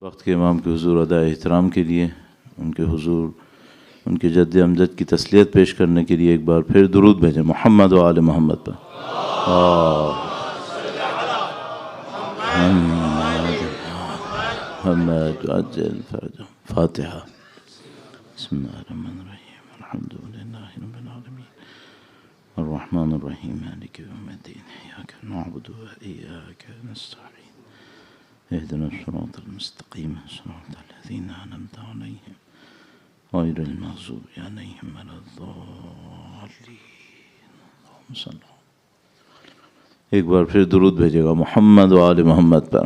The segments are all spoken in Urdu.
وقت کے امام کے حضور ادائے احترام کے لیے ان کے حضور ان کے جد امجد کی تسلیت پیش کرنے کے لیے ایک بار پھر درود بھیجیں محمد و آل محمد پر۔ محمد عجل فرجہ۔ فاتحہ۔ بسم اللہ الرحمن الرحیم الحمد للہ رب العالمین الرحمن الرحیم مالک یوم الدین ایاک نعبد و ایاک نستعین اهدنا الصراط المستقیم صراط الذین انعمت علیہم غیر المغضوب علیہم ولا الضالین۔ اللہم صل ایک بار پھر درود بھیجے گا محمد و آل محمد پر۔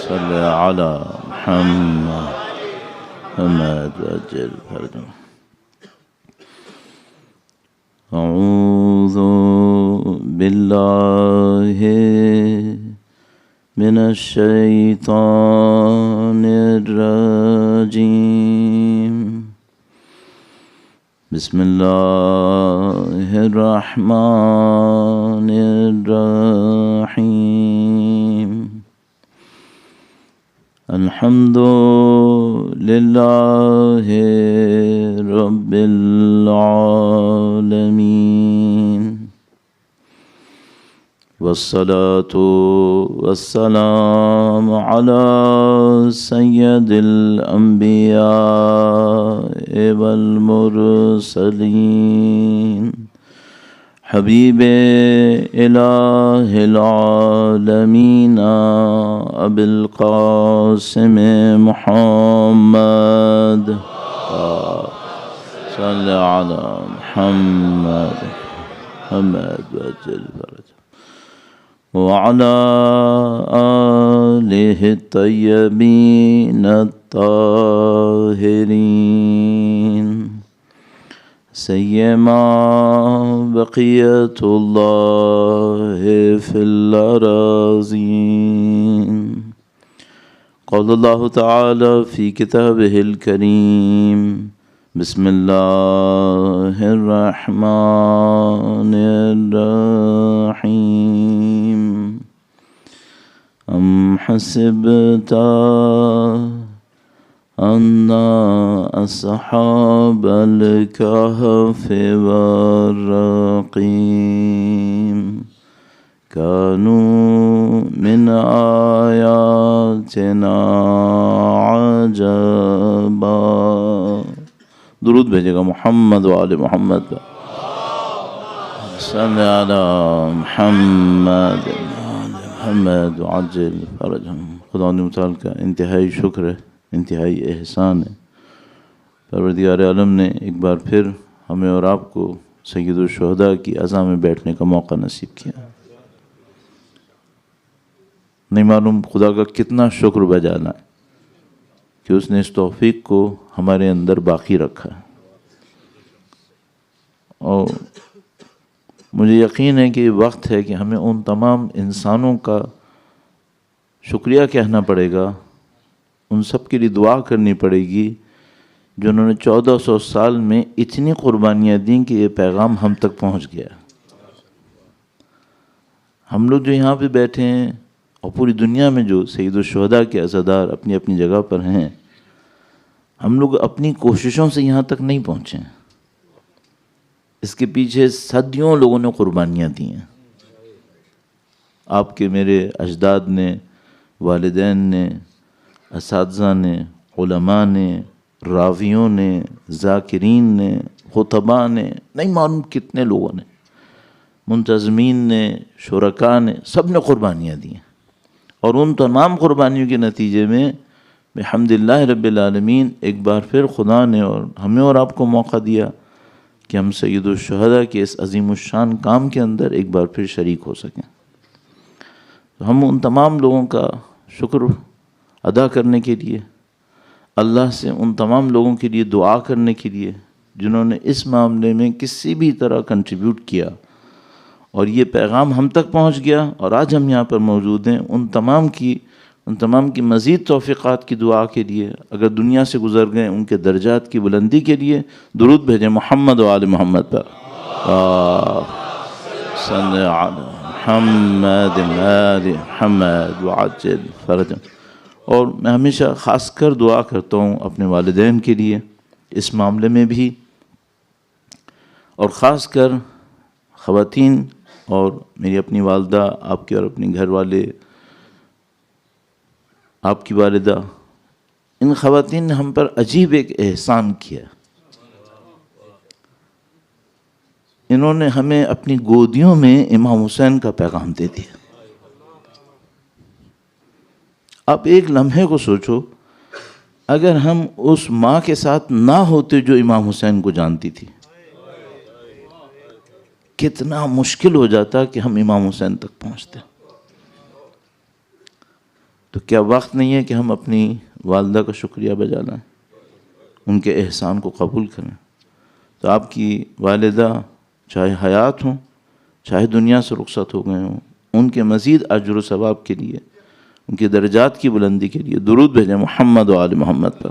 صلی علی محمد محمد عجل فرجہ۔ اعوذ باللہ من الشیطان الرجیم بسم اللہ الرحمن الرحیم الحمد للہ رب العالمین والصلاة والسلام على سید الانبیاء والمرسلین حبیب الہ العالمین ابی القاسم محمد صلی علی محمد محمد وجل فرجہ وعلى آلہ الطیبین الطاہرین سیما بقیت اللہ فی الأراضین قال اللہ تعالی فی کتابہ الکریم بسم اللہ الرحمن الرحیم ام حسبت ان اصحاب الکہف والرقیم كانوا من آیاتنا عجبا۔ درود بھیجے گا محمد و آل محمد پر۔ صلی علی محمد محمد وعجل فرجہم۔ خدا متعال کا انتہائی شکر ہے، انتہائی احسان ہے، پروردگار عالم نے ایک بار پھر ہمیں اور آپ کو سید الشہداء کی عزا میں بیٹھنے کا موقع نصیب کیا۔ نہیں معلوم خدا کا کتنا شکر بجانا ہے کہ اس نے اس توفیق کو ہمارے اندر باقی رکھا، اور مجھے یقین ہے کہ وقت ہے کہ ہمیں ان تمام انسانوں کا شکریہ کہنا پڑے گا، ان سب کے لیے دعا کرنی پڑے گی جنہوں نے 1400 سال میں اتنی قربانیاں دیں کہ یہ پیغام ہم تک پہنچ گیا۔ ہم لوگ جو یہاں پہ بیٹھے ہیں اور پوری دنیا میں جو سید الشہداء کے عزادار اپنی اپنی جگہ پر ہیں، ہم لوگ اپنی کوششوں سے یہاں تک نہیں پہنچے ہیں، اس کے پیچھے صدیوں لوگوں نے قربانیاں دی ہیں۔ آپ کے میرے اجداد نے، والدین نے، اساتذہ نے، علماء نے، راویوں نے، ذاکرین نے، خطباء نے، نہیں معلوم کتنے لوگوں نے، منتظمین نے، شرکاء نے، سب نے قربانیاں دی ہیں، اور ان تمام قربانیوں کے نتیجے میں بحمدللہ رب العالمین ایک بار پھر خدا نے اور ہمیں اور آپ کو موقع دیا کہ ہم سید الشہداء کے اس عظیم الشان کام کے اندر ایک بار پھر شریک ہو سکیں۔ تو ہم ان تمام لوگوں کا شکر ادا کرنے کے لیے، اللہ سے ان تمام لوگوں کے لیے دعا کرنے کے لیے جنہوں نے اس معاملے میں کسی بھی طرح کنٹریبیوٹ کیا اور یہ پیغام ہم تک پہنچ گیا اور آج ہم یہاں پر موجود ہیں، ان تمام کی مزید توفیقات کی دعا کے لیے، اگر دنیا سے گزر گئے ان کے درجات کی بلندی کے لیے درود بھیجیں محمد و آل محمد پر۔ صلی علی محمد آل محمد وعجل فرجہم۔ اور میں ہمیشہ خاص کر دعا کرتا ہوں اپنے والدین کے لیے اس معاملے میں بھی، اور خاص کر خواتین اور میری اپنی والدہ، آپ کے اور اپنے گھر والے، آپ کی والدہ، ان خواتین نے ہم پر عجیب ایک احسان کیا۔ انہوں نے ہمیں اپنی گودیوں میں امام حسین کا پیغام دے دیا۔ آپ ایک لمحے کو سوچو، اگر ہم اس ماں کے ساتھ نہ ہوتے جو امام حسین کو جانتی تھی، کتنا مشکل ہو جاتا کہ ہم امام حسین تک پہنچتے۔ تو کیا وقت نہیں ہے کہ ہم اپنی والدہ کا شکریہ بجا لائیں، ان کے احسان کو قبول کریں؟ تو آپ کی والدہ چاہے حیات ہوں، چاہے دنیا سے رخصت ہو گئے ہوں، ان کے مزید اجر و ثواب کے لیے، ان کی درجات کی بلندی کے لیے درود بھیجیں محمد و آل محمد پر۔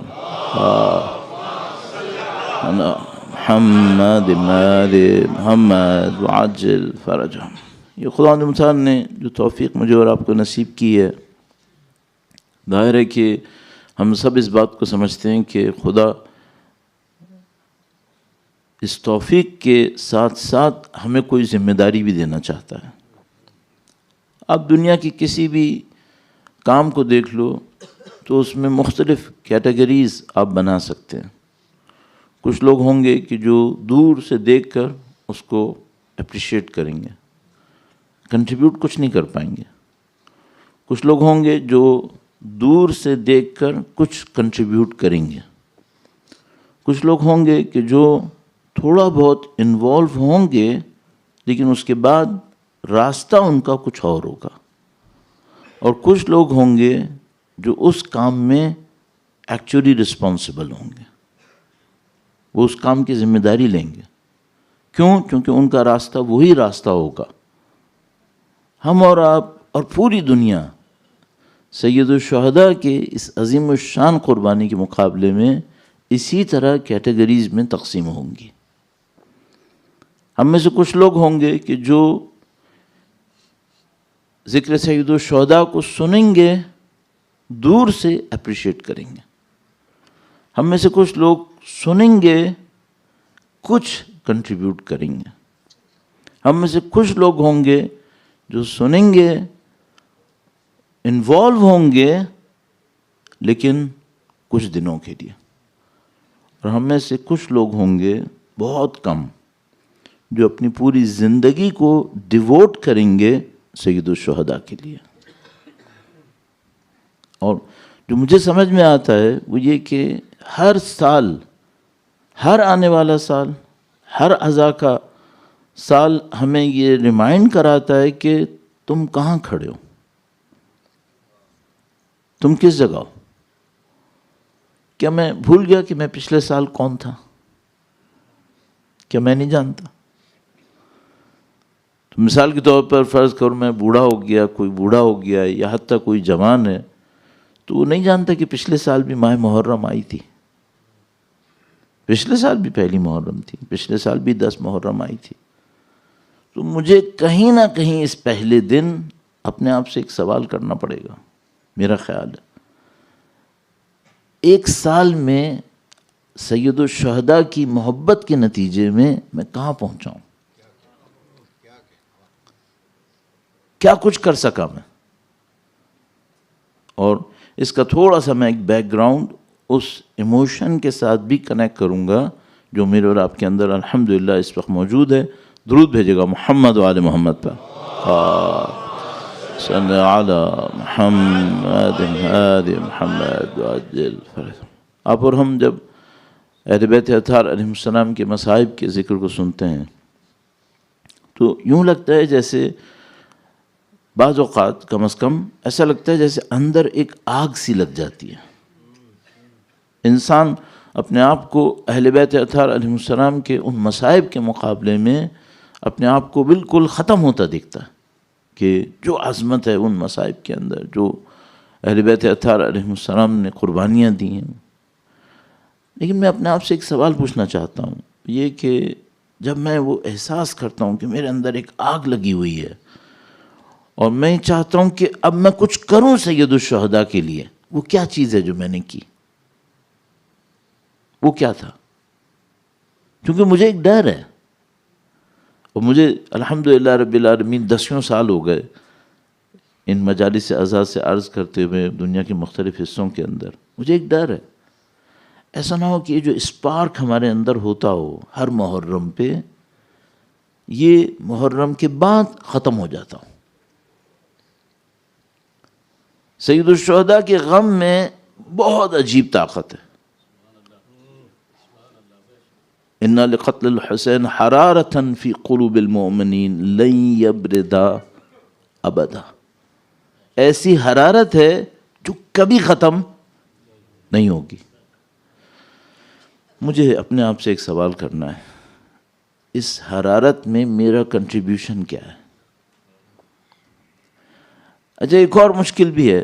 محمد آل محمد وعجل فرجہم۔ یہ خدا متعال نے جو توفیق مجھے اور آپ کو نصیب کی ہے، ظاہر ہے کہ ہم سب اس بات کو سمجھتے ہیں کہ خدا اس توفیق کے ساتھ ساتھ ہمیں کوئی ذمہ داری بھی دینا چاہتا ہے۔ آپ دنیا کی کسی بھی کام کو دیکھ لو تو اس میں مختلف کیٹیگریز آپ بنا سکتے ہیں۔ کچھ لوگ ہوں گے کہ جو دور سے دیکھ کر اس کو اپریشیٹ کریں گے، کنٹریبیوٹ کچھ نہیں کر پائیں گے۔ کچھ لوگ ہوں گے جو دور سے دیکھ کر کچھ کنٹریبیوٹ کریں گے۔ کچھ لوگ ہوں گے کہ جو تھوڑا بہت انوالو ہوں گے، لیکن اس کے بعد راستہ ان کا کچھ اور ہوگا۔ اور کچھ لوگ ہوں گے جو اس کام میں ایکچولی رسپانسبل ہوں گے، وہ اس کام کی ذمہ داری لیں گے۔ کیوں؟ کیونکہ ان کا راستہ وہی راستہ ہوگا۔ ہم اور آپ اور پوری دنیا سید الشہداء کے اس عظیم الشان قربانی کے مقابلے میں اسی طرح کیٹیگریز میں تقسیم ہوں گی۔ ہم میں سے کچھ لوگ ہوں گے کہ جو ذکر سید الشہداء کو سنیں گے، دور سے اپریشیٹ کریں گے۔ ہم میں سے کچھ لوگ سنیں گے، کچھ کنٹریبیوٹ کریں گے۔ ہم میں سے کچھ لوگ ہوں گے جو سنیں گے، انوالو ہوں گے، لیکن کچھ دنوں کے لیے۔ اور ہم میں سے کچھ لوگ ہوں گے، بہت کم، جو اپنی پوری زندگی کو ڈیووٹ کریں گے سید الشہداء کے لیے۔ اور جو مجھے سمجھ میں آتا ہے وہ یہ کہ ہر سال، ہر آنے والا سال، ہر عزا کا سال ہمیں یہ ریمائنڈ کراتا ہے کہ تم کہاں کھڑے ہو، تم کس جگہ ہو۔ کیا میں بھول گیا کہ میں پچھلے سال کون تھا؟ کیا میں نہیں جانتا؟ تو مثال کے طور پر فرض کرو میں بوڑھا ہو گیا، کوئی بوڑھا ہو گیا، یا حتیٰ کوئی جوان ہے، تو وہ نہیں جانتا کہ پچھلے سال بھی ماہ محرم آئی تھی، پچھلے سال بھی پہلی محرم تھی، پچھلے سال بھی 10 محرم آئی تھی۔ تو مجھے کہیں نہ کہیں اس پہلے دن اپنے آپ سے ایک سوال کرنا پڑے گا۔ میرا خیال ہے ایک سال میں سید الشہداء کی محبت کے نتیجے میں کہاں پہنچا ہوں، کیا کچھ کر سکا میں۔ اور اس کا تھوڑا سا میں ایک بیک گراؤنڈ اس ایموشن کے ساتھ بھی کنیکٹ کروں گا جو میرے اور آپ کے اندر الحمدللہ اس وقت موجود ہے۔ درود بھیجے گا محمد و آل محمد پر۔ صلی علی محمد آل محمد وعجل فرجہم۔ آپ اور ہم جب اہل بیت اطہار علیہ السلام کے مصائب کے ذکر کو سنتے ہیں تو یوں لگتا ہے جیسے، بعض اوقات کم از کم ایسا لگتا ہے جیسے اندر ایک آگ سی لگ جاتی ہے۔ انسان اپنے آپ کو اہل بیت اطہار علیہ السلام کے ان مصائب کے مقابلے میں اپنے آپ کو بالکل ختم ہوتا دیکھتا ہے کہ جو عظمت ہے ان مصائب کے اندر، جو اہل بیت اطہار علیہ السلام نے قربانیاں دی ہیں۔ لیکن میں اپنے آپ سے ایک سوال پوچھنا چاہتا ہوں، یہ کہ جب میں وہ احساس کرتا ہوں کہ میرے اندر ایک آگ لگی ہوئی ہے اور میں چاہتا ہوں کہ اب میں کچھ کروں سید الشہداء کے لیے، وہ کیا چیز ہے جو میں نے کی؟ وہ کیا تھا؟ کیونکہ مجھے ایک ڈر ہے، اور مجھے الحمدللہ رب العالمین 10 سال ہو گئے ان مجالس اعزاز سے عرض کرتے ہوئے دنیا کے مختلف حصوں کے اندر، مجھے ایک ڈر ہے ایسا نہ ہو کہ یہ جو اسپارک ہمارے اندر ہوتا ہو ہر محرم پہ، یہ محرم کے بعد ختم ہو جاتا ہو۔ سید الشہداء کے غم میں بہت عجیب طاقت ہے۔ ان لقتل الحسین حرارۃ فی قلوب المؤمنین لن یبردا ابدا، ایسی حرارت ہے جو کبھی ختم نہیں ہوگی۔ مجھے اپنے آپ سے ایک سوال کرنا ہے، اس حرارت میں میرا کنٹریبیوشن کیا ہے؟ اچھا، ایک اور مشکل بھی ہے،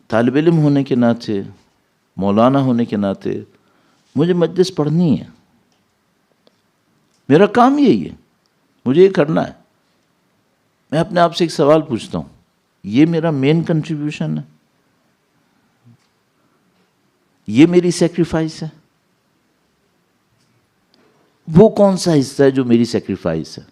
طالب علم ہونے کے ناطے، مولانا ہونے کے ناطے مجھے مجلس پڑھنی ہے، میرا کام یہی ہے، مجھے یہ کرنا ہے۔ میں اپنے آپ سے ایک سوال پوچھتا ہوں، یہ میرا مین کنٹریبیوشن ہے؟ یہ میری سیکریفائس ہے؟ وہ کون سا حصہ ہے جو میری سیکریفائس ہے؟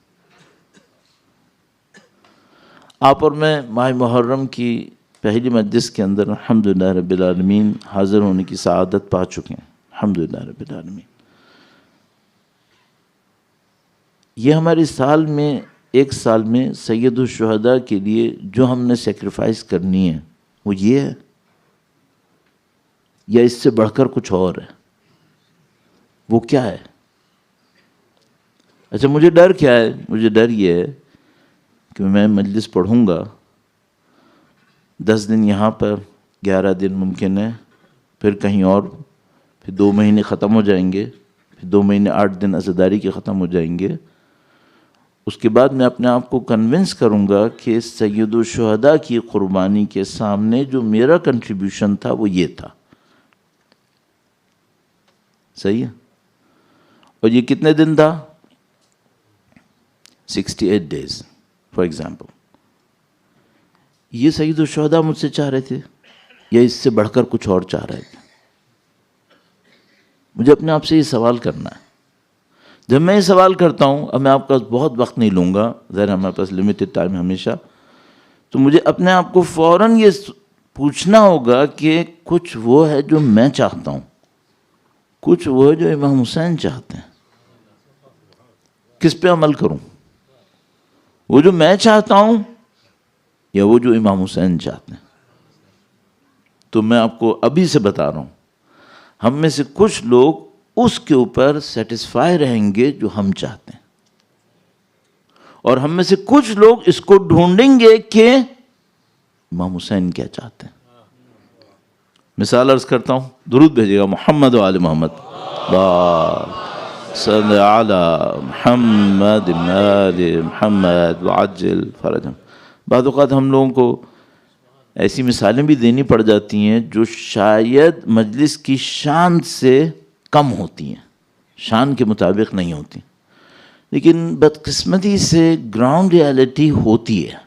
آپ اور میں ماہ محرم کی پہلی مجلس کے اندر الحمدللہ رب العالمین حاضر ہونے کی سعادت پا چکے ہیں، الحمدللہ رب العالمین۔ یہ ہمارے سال میں، ایک سال میں سید الشہداء کے لیے جو ہم نے سیکریفائس کرنی ہے وہ یہ ہے، یا اس سے بڑھ کر کچھ اور ہے؟ وہ کیا ہے؟ اچھا، مجھے ڈر کیا ہے؟ مجھے ڈر یہ ہے کہ میں مجلس پڑھوں گا، 10 دن یہاں پر، 11 دن ممکن ہے، پھر کہیں اور، پھر 2 مہینے ختم ہو جائیں گے، پھر 2 مہینے 8 دن عزاداری کے ختم ہو جائیں گے۔ اس کے بعد میں اپنے آپ کو کنونس کروں گا کہ سید الشہداء کی قربانی کے سامنے جو میرا کنٹریبیوشن تھا وہ یہ تھا۔ صحیح ہے؟ اور یہ کتنے دن تھا؟ 68 days فار ایگزامپل۔ یہ سید الشہداء مجھ سے چاہ رہے تھے یا اس سے بڑھ کر کچھ اور چاہ رہے تھے؟ مجھے اپنے آپ سے یہ سوال کرنا ہے۔ جب میں یہ سوال کرتا ہوں، اب میں آپ کا بہت وقت نہیں لوں گا، ظاہر ہمارے پاس لمیٹڈ ٹائم ہمیشہ، تو مجھے اپنے آپ کو فوراً یہ پوچھنا ہوگا کہ کچھ وہ ہے جو میں چاہتا ہوں، کچھ وہ ہے جو امام حسین چاہتے ہیں، کس پہ عمل کروں؟ وہ جو میں چاہتا ہوں یا وہ جو امام حسین چاہتے ہیں؟ تو میں آپ کو ابھی سے بتا رہا ہوں، ہم میں سے کچھ لوگ اس کے اوپر سیٹسفائی رہیں گے جو ہم چاہتے ہیں، اور ہم میں سے کچھ لوگ اس کو ڈھونڈیں گے کہ امام حسین کیا چاہتے ہیں۔ مثال عرض کرتا ہوں، درود بھیجیے گا محمد و آل محمد، صلی علی محمد آل محمد وعجل فرجہم۔ بعض اوقات ہم لوگوں کو ایسی مثالیں بھی دینی پڑ جاتی ہیں جو شاید مجلس کی شان سے کم ہوتی ہیں، شان کے مطابق نہیں ہوتی، لیکن بدقسمتی سے گراؤنڈ ریالٹی ہوتی ہے،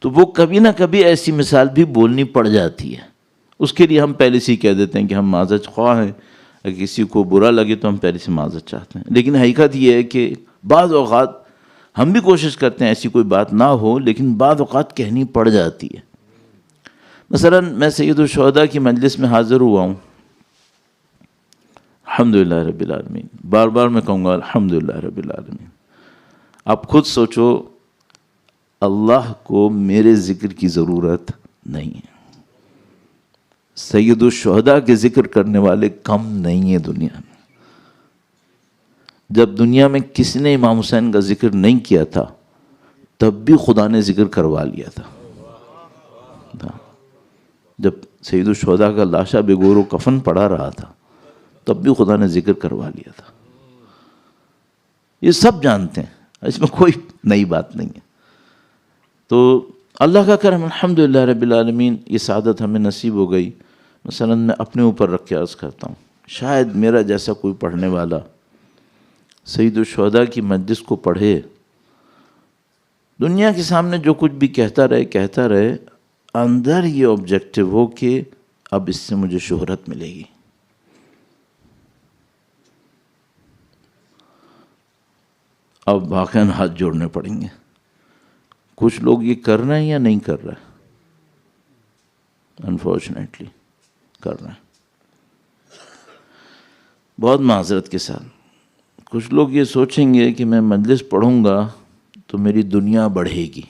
تو وہ کبھی نہ کبھی ایسی مثال بھی بولنی پڑ جاتی ہے۔ اس کے لیے ہم پہلے سے ہی کہہ دیتے ہیں کہ ہم معذرت خواہ ہیں، اگر کسی کو برا لگے تو ہم پہلے سے معذرت چاہتے ہیں۔ لیکن حقیقت یہ ہے کہ بعض اوقات ہم بھی کوشش کرتے ہیں ایسی کوئی بات نہ ہو، لیکن بعض اوقات کہنی پڑ جاتی ہے۔ مثلا میں سید الشہداء کی مجلس میں حاضر ہوا ہوں، الحمدللہ رب العالمین، بار بار میں کہوں گا الحمدللہ رب العالمین۔ آپ خود سوچو، اللہ کو میرے ذکر کی ضرورت نہیں ہے، سید الشہداء کے ذکر کرنے والے کم نہیں ہیں دنیا میں۔ جب دنیا میں کسی نے امام حسین کا ذکر نہیں کیا تھا، تب بھی خدا نے ذکر کروا لیا تھا۔ جب سید الشہداء کا لاشا بے گور و کفن پڑا رہا تھا، تب بھی خدا نے ذکر کروا لیا تھا۔ یہ سب جانتے ہیں، اس میں کوئی نئی بات نہیں ہے۔ تو اللہ کا کرم، الحمدللہ رب العالمین، یہ سعادت ہمیں نصیب ہو گئی۔ مثلا میں اپنے اوپر رکھ کے عرض کرتا ہوں، شاید میرا جیسا کوئی پڑھنے والا سید الشہداء کی مجلس کو پڑھے دنیا کے سامنے جو کچھ بھی کہتا رہے، اندر یہ آبجیکٹو ہو کہ اب اس سے مجھے شہرت ملے گی. اب واقعاً ہاتھ جوڑنے پڑیں گے. کچھ لوگ یہ کر رہے ہیں یا نہیں کر رہے؟ انفارچونیٹلی کر رہے ہیں. بہت معذرت کے ساتھ کچھ لوگ یہ سوچیں گے کہ میں مجلس پڑھوں گا تو میری دنیا بڑھے گی.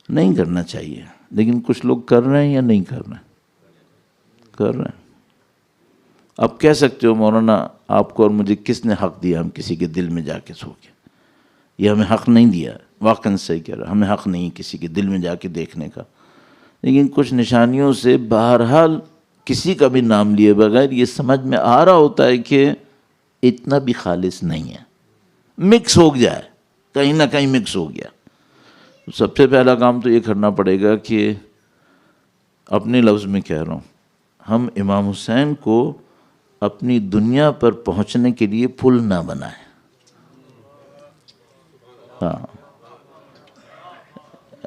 نہیں کرنا چاہیے، لیکن کچھ لوگ کر رہے ہیں یا نہیں کر رہے ہیں؟ کر رہے ہیں. اب کہہ سکتے ہو مولانا آپ کو اور مجھے کس نے حق دیا ہم کسی کے دل میں جا کے سو کے؟ یہ ہمیں حق نہیں دیا. واقعاً صحیح کہہ رہا، ہمیں حق نہیں کسی کے دل میں جا کے دیکھنے کا. لیکن کچھ نشانیوں سے بہرحال کسی کا بھی نام لیے بغیر یہ سمجھ میں آ رہا ہوتا ہے کہ اتنا بھی خالص نہیں ہے، مکس ہو گیا ہے، کہیں نہ کہیں مکس ہو گیا. سب سے پہلا کام تو یہ کرنا پڑے گا کہ اپنے لفظ میں کہہ رہا ہوں، ہم امام حسین کو اپنی دنیا پر پہنچنے کے لیے پل نہ بنائیں. ہاں،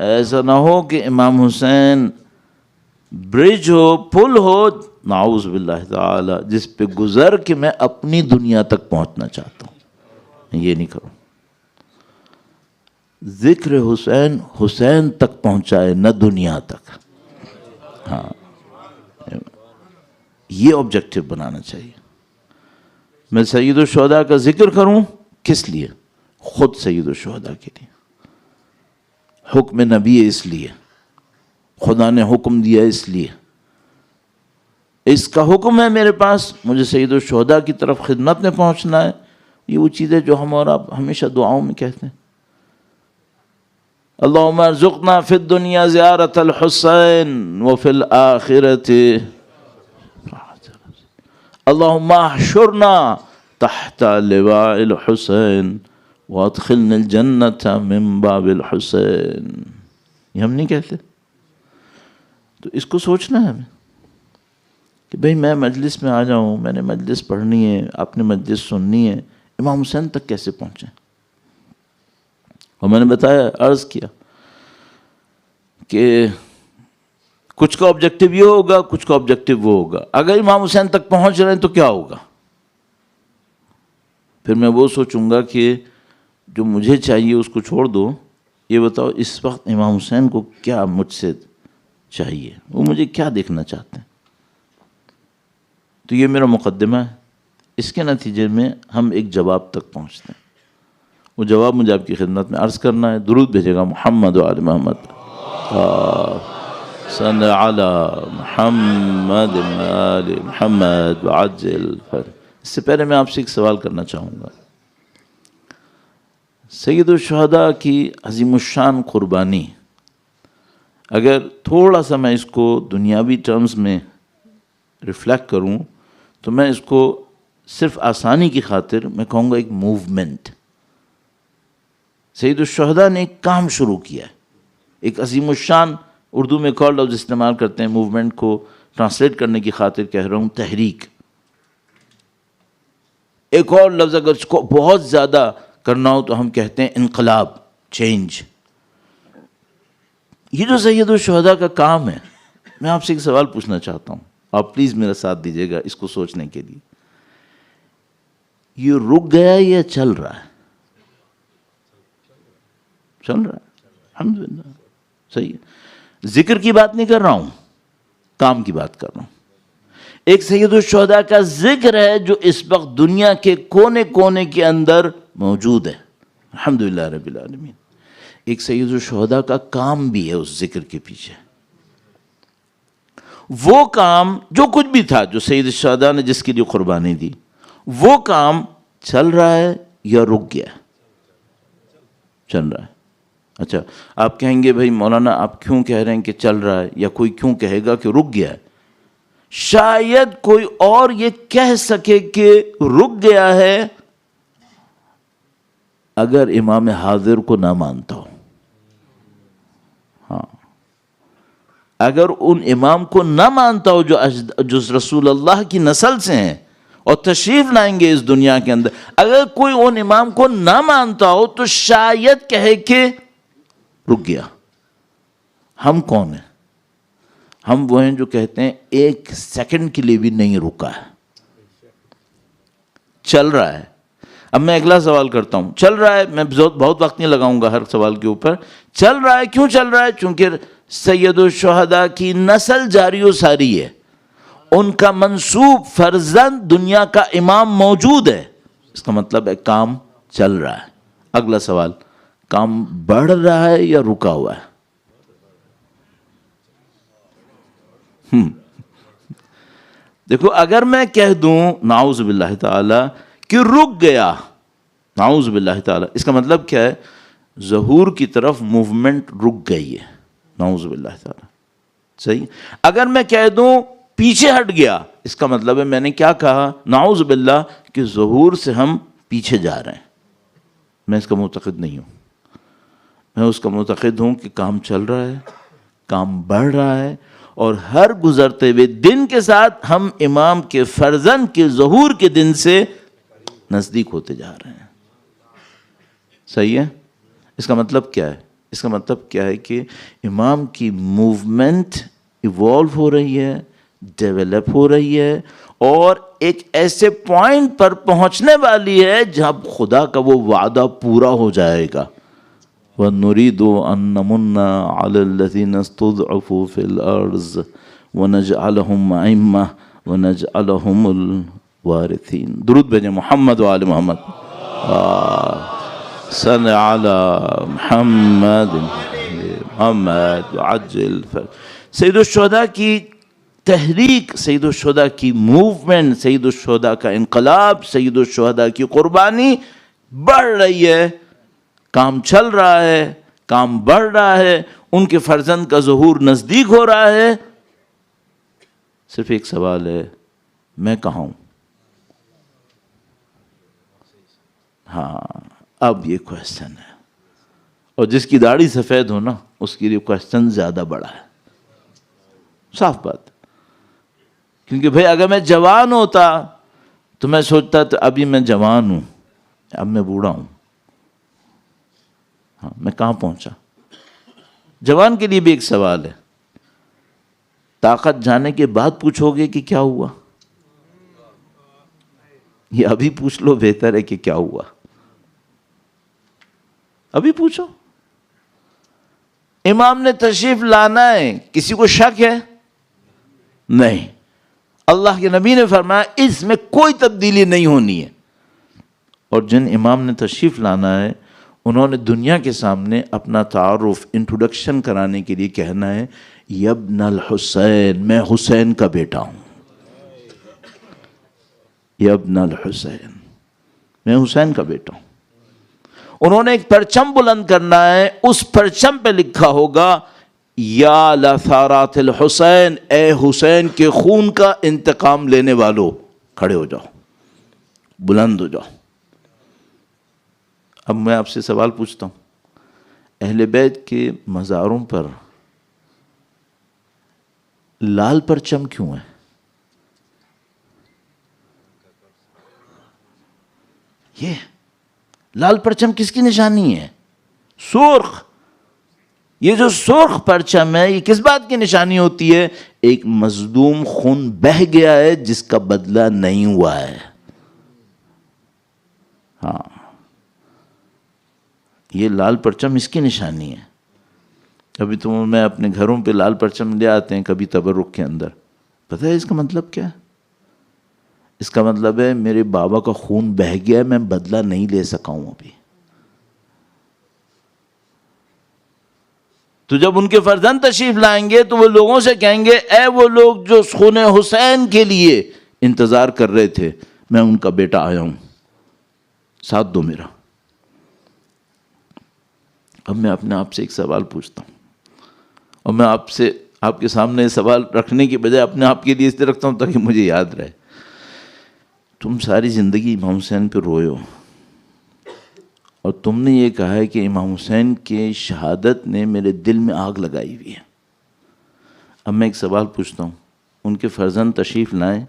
ایسا نہ ہو کہ امام حسین برج ہو، پل ہو، نعوذ باللہ تعالی، جس پہ گزر کے میں اپنی دنیا تک پہنچنا چاہتا ہوں. یہ نہیں کروں. ذکر حسین حسین تک پہنچائے، نہ دنیا تک. ہاں، یہ آبجیکٹو بنانا چاہیے. میں سید الشہداء کا ذکر کروں کس لیے؟ خود سید الشہداء کے لیے. حکم نبی ہے اس لیے، خدا نے حکم دیا اس لیے، اس کا حکم ہے میرے پاس، مجھے سید الشہداء کی طرف خدمت میں پہنچنا ہے. یہ وہ چیزیں جو ہم اور آپ ہمیشہ دعاؤں میں کہتے ہیں، اللہم ارزقنا فی الدنیا زیارت الحسین وفی الآخرت اللہم احشرنا تحت لواء الحسین وادخلنا الجنت من باب الحسین. یہ ہم نہیں کہتے. تو اس کو سوچنا ہے ہمیں کہ بھئی میں مجلس میں آ جاؤں، میں نے مجلس پڑھنی ہے، آپ نے مجلس سننی ہے، امام حسین تک کیسے پہنچیں؟ اور میں نے بتایا، عرض کیا کہ کچھ کا آبجیکٹو یہ ہوگا، کچھ کا آبجیکٹو وہ ہوگا. اگر امام حسین تک پہنچ رہے ہیں تو کیا ہوگا؟ پھر میں وہ سوچوں گا کہ جو مجھے چاہیے اس کو چھوڑ دو. یہ بتاؤ اس وقت امام حسین کو کیا مجھ سے چاہیے، وہ مجھے کیا دیکھنا چاہتے ہیں. تو یہ میرا مقدمہ ہے. اس کے نتیجے میں ہم ایک جواب تک پہنچتے ہیں. وہ جواب مجھے آپ کی خدمت میں عرض کرنا ہے. درود بھیجے گا محمد و آل محمد، صلی علی محمد و آل محمد وعجل. اس سے پہلے میں آپ سے ایک سوال کرنا چاہوں گا. سید الشہداء کی عظیم الشان قربانی، اگر تھوڑا سا میں اس کو دنیاوی ٹرمز میں ریفلیکٹ کروں تو میں اس کو صرف آسانی کی خاطر میں کہوں گا ایک موومنٹ. سید الشہداء نے ایک کام شروع کیا ہے، ایک عظیم الشان، اردو میں ایک اور لفظ استعمال کرتے ہیں موومنٹ کو ٹرانسلیٹ کرنے کی خاطر کہہ رہا ہوں، تحریک. ایک اور لفظ اگر اس کو بہت زیادہ کرنا ہو تو ہم کہتے ہیں انقلاب، چینج. یہ جو سید الشہداء کا کام ہے، میں آپ سے ایک سوال پوچھنا چاہتا ہوں، آپ پلیز میرا ساتھ دیجیے گا اس کو سوچنے کے لیے. یہ رک گیا یا چل رہا ہے؟ چل رہا ہے، الحمدللہ. صحیح ہے. ذکر کی بات نہیں کر رہا ہوں، کام کی بات کر رہا ہوں. ایک سید الشہداء کا ذکر ہے جو اس وقت دنیا کے کونے کونے کے اندر موجود ہے، الحمدللہ رب العالمین. ایک سید الشہداء کا کام بھی ہے اس ذکر کے پیچھے. وہ کام جو کچھ بھی تھا، جو سید الشہداء نے جس کے لیے قربانی دی، وہ کام چل رہا ہے یا رک گیا؟ چل رہا ہے. اچھا، آپ کہیں گے بھائی مولانا آپ کیوں کہہ رہے ہیں کہ چل رہا ہے، یا کوئی کیوں کہے گا کہ رک گیا ہے؟ شاید کوئی اور یہ کہہ سکے کہ رک گیا ہے اگر امام حاضر کو نہ مانتا ہو. ہاں، اگر ان امام کو نہ مانتا ہو جو رسول اللہ کی نسل سے ہیں، اور تشریف لائیں گے اس دنیا کے اندر. اگر کوئی ان امام کو نہ مانتا ہو تو شاید کہے کہ رک گیا. ہم کون ہیں؟ ہم وہ ہیں جو کہتے ہیں ایک سیکنڈ کے لیے بھی نہیں رکا ہے, چل رہا ہے. اب میں اگلا سوال کرتا ہوں. چل رہا ہے, میں بہت وقت نہیں لگاؤں گا ہر سوال کے اوپر. چل رہا ہے, کیوں چل رہا ہے؟ چونکہ سید الشہداء کی نسل جاری و ساری ہے, ان کا منسوب فرزند دنیا کا امام موجود ہے. اس کا مطلب ہے کام چل رہا ہے. اگلا سوال, کام بڑھ رہا ہے یا رکا ہوا ہے؟ دیکھو, اگر میں کہہ دوں نعوذ باللہ تعالی کہ رک گیا, نعوذ باللہ تعالی, اس کا مطلب کیا ہے؟ ظہور کی طرف موومنٹ رک گئی ہے, نعوذ باللہ تعالی. صحیح. اگر میں کہہ دوں پیچھے ہٹ گیا, اس کا مطلب ہے میں نے کیا کہا؟ نعوذ باللہ کہ ظہور سے ہم پیچھے جا رہے ہیں. میں اس کا معتقد نہیں ہوں. میں اس کا معتقد ہوں کہ کام چل رہا ہے, کام بڑھ رہا ہے, اور ہر گزرتے ہوئے دن کے ساتھ ہم امام کے فرزند کے ظہور کے دن سے نزدیک ہوتے جا رہے ہیں. صحیح ہے. اس کا مطلب کیا ہے؟ اس کا مطلب کیا ہے کہ امام کی موومنٹ ایوالو ہو رہی ہے, ڈیولپ ہو رہی ہے, اور ایک ایسے پوائنٹ پر پہنچنے والی ہے جب خدا کا وہ وعدہ پورا ہو جائے گا. وَنُرِيدُ أَن نَّمُنَّ عَلَى الَّذِينَ اسْتُضْعِفُوا فِي الْأَرْضِ وَنَجْعَلَهُمْ أَئِمَّةً وَنَجْعَلَهُمُ الْوَارِثِينَ. درود بھیجیں محمد و آل محمد. صلی علی محمد محمد وعجل. سید الشہداء کی تحریک, سید الشہداء کی موومنٹ, سید الشہداء کا انقلاب, سید الشہداء کی قربانی بڑھ رہی ہے. کام چل رہا ہے, کام بڑھ رہا ہے, ان کے فرزند کا ظہور نزدیک ہو رہا ہے. صرف ایک سوال ہے, میں کہاں ہوں؟ ہاں, اب یہ کوشچن ہے, اور جس کی داڑھی سفید ہو نا اس کے لیے کوشچن زیادہ بڑا ہے. صاف بات. کیونکہ بھئی اگر میں جوان ہوتا تو میں سوچتا تو ابھی میں جوان ہوں, اب میں بوڑھا ہوں. ہاں, میں کہاں پہنچا؟ جوان کے لیے بھی ایک سوال ہے. طاقت جانے کے بعد پوچھو گے کہ کیا ہوا؟ یہ ابھی پوچھ لو, بہتر ہے کہ کیا ہوا. ابھی پوچھو. امام نے تشریف لانا ہے, کسی کو شک ہے؟ نہیں. اللہ کے نبی نے فرمایا اس میں کوئی تبدیلی نہیں ہونی ہے. اور جن امام نے تشریف لانا ہے انہوں نے دنیا کے سامنے اپنا تعارف, انٹروڈکشن کرانے کے لیے کہنا ہے یبن الحسین, میں حسین کا بیٹا ہوں. یبن الحسین, میں حسین کا بیٹا ہوں. انہوں نے ایک پرچم بلند کرنا ہے, اس پرچم پہ لکھا ہوگا یا لثارات الحسین, اے حسین کے خون کا انتقام لینے والو, کھڑے ہو جاؤ, بلند ہو جاؤ. اب میں آپ سے سوال پوچھتا ہوں, اہل بیت کے مزاروں پر لال پرچم کیوں ہے؟ یہ لال پرچم کس کی نشانی ہے؟ سرخ. یہ جو سرخ پرچم ہے یہ کس بات کی نشانی ہوتی ہے؟ ایک مظلوم خون بہہ گیا ہے جس کا بدلہ نہیں ہوا ہے. ہاں, یہ لال پرچم اس کی نشانی ہے. کبھی تو میں اپنے گھروں پہ لال پرچم لے آتے ہیں, کبھی تبرک کے اندر. پتہ ہے اس کا مطلب کیا ہے؟ اس کا مطلب ہے میرے بابا کا خون بہہ گیا ہے, میں بدلہ نہیں لے سکا ہوں ابھی. تو جب ان کے فرزند تشریف لائیں گے تو وہ لوگوں سے کہیں گے اے وہ لوگ جو خون حسین کے لیے انتظار کر رہے تھے, میں ان کا بیٹا آیا ہوں, ساتھ دو میرا. اب میں اپنے آپ سے ایک سوال پوچھتا ہوں, اور میں آپ کے سامنے سوال رکھنے کی بجائے اپنے آپ کے لیے اس طرح رکھتا ہوں تاکہ مجھے یاد رہے. تم ساری زندگی امام حسین پہ روئے ہو, اور تم نے یہ کہا ہے کہ امام حسین کی شہادت نے میرے دل میں آگ لگائی ہوئی ہے. اب میں ایک سوال پوچھتا ہوں, ان کے فرزند تشریف لائیں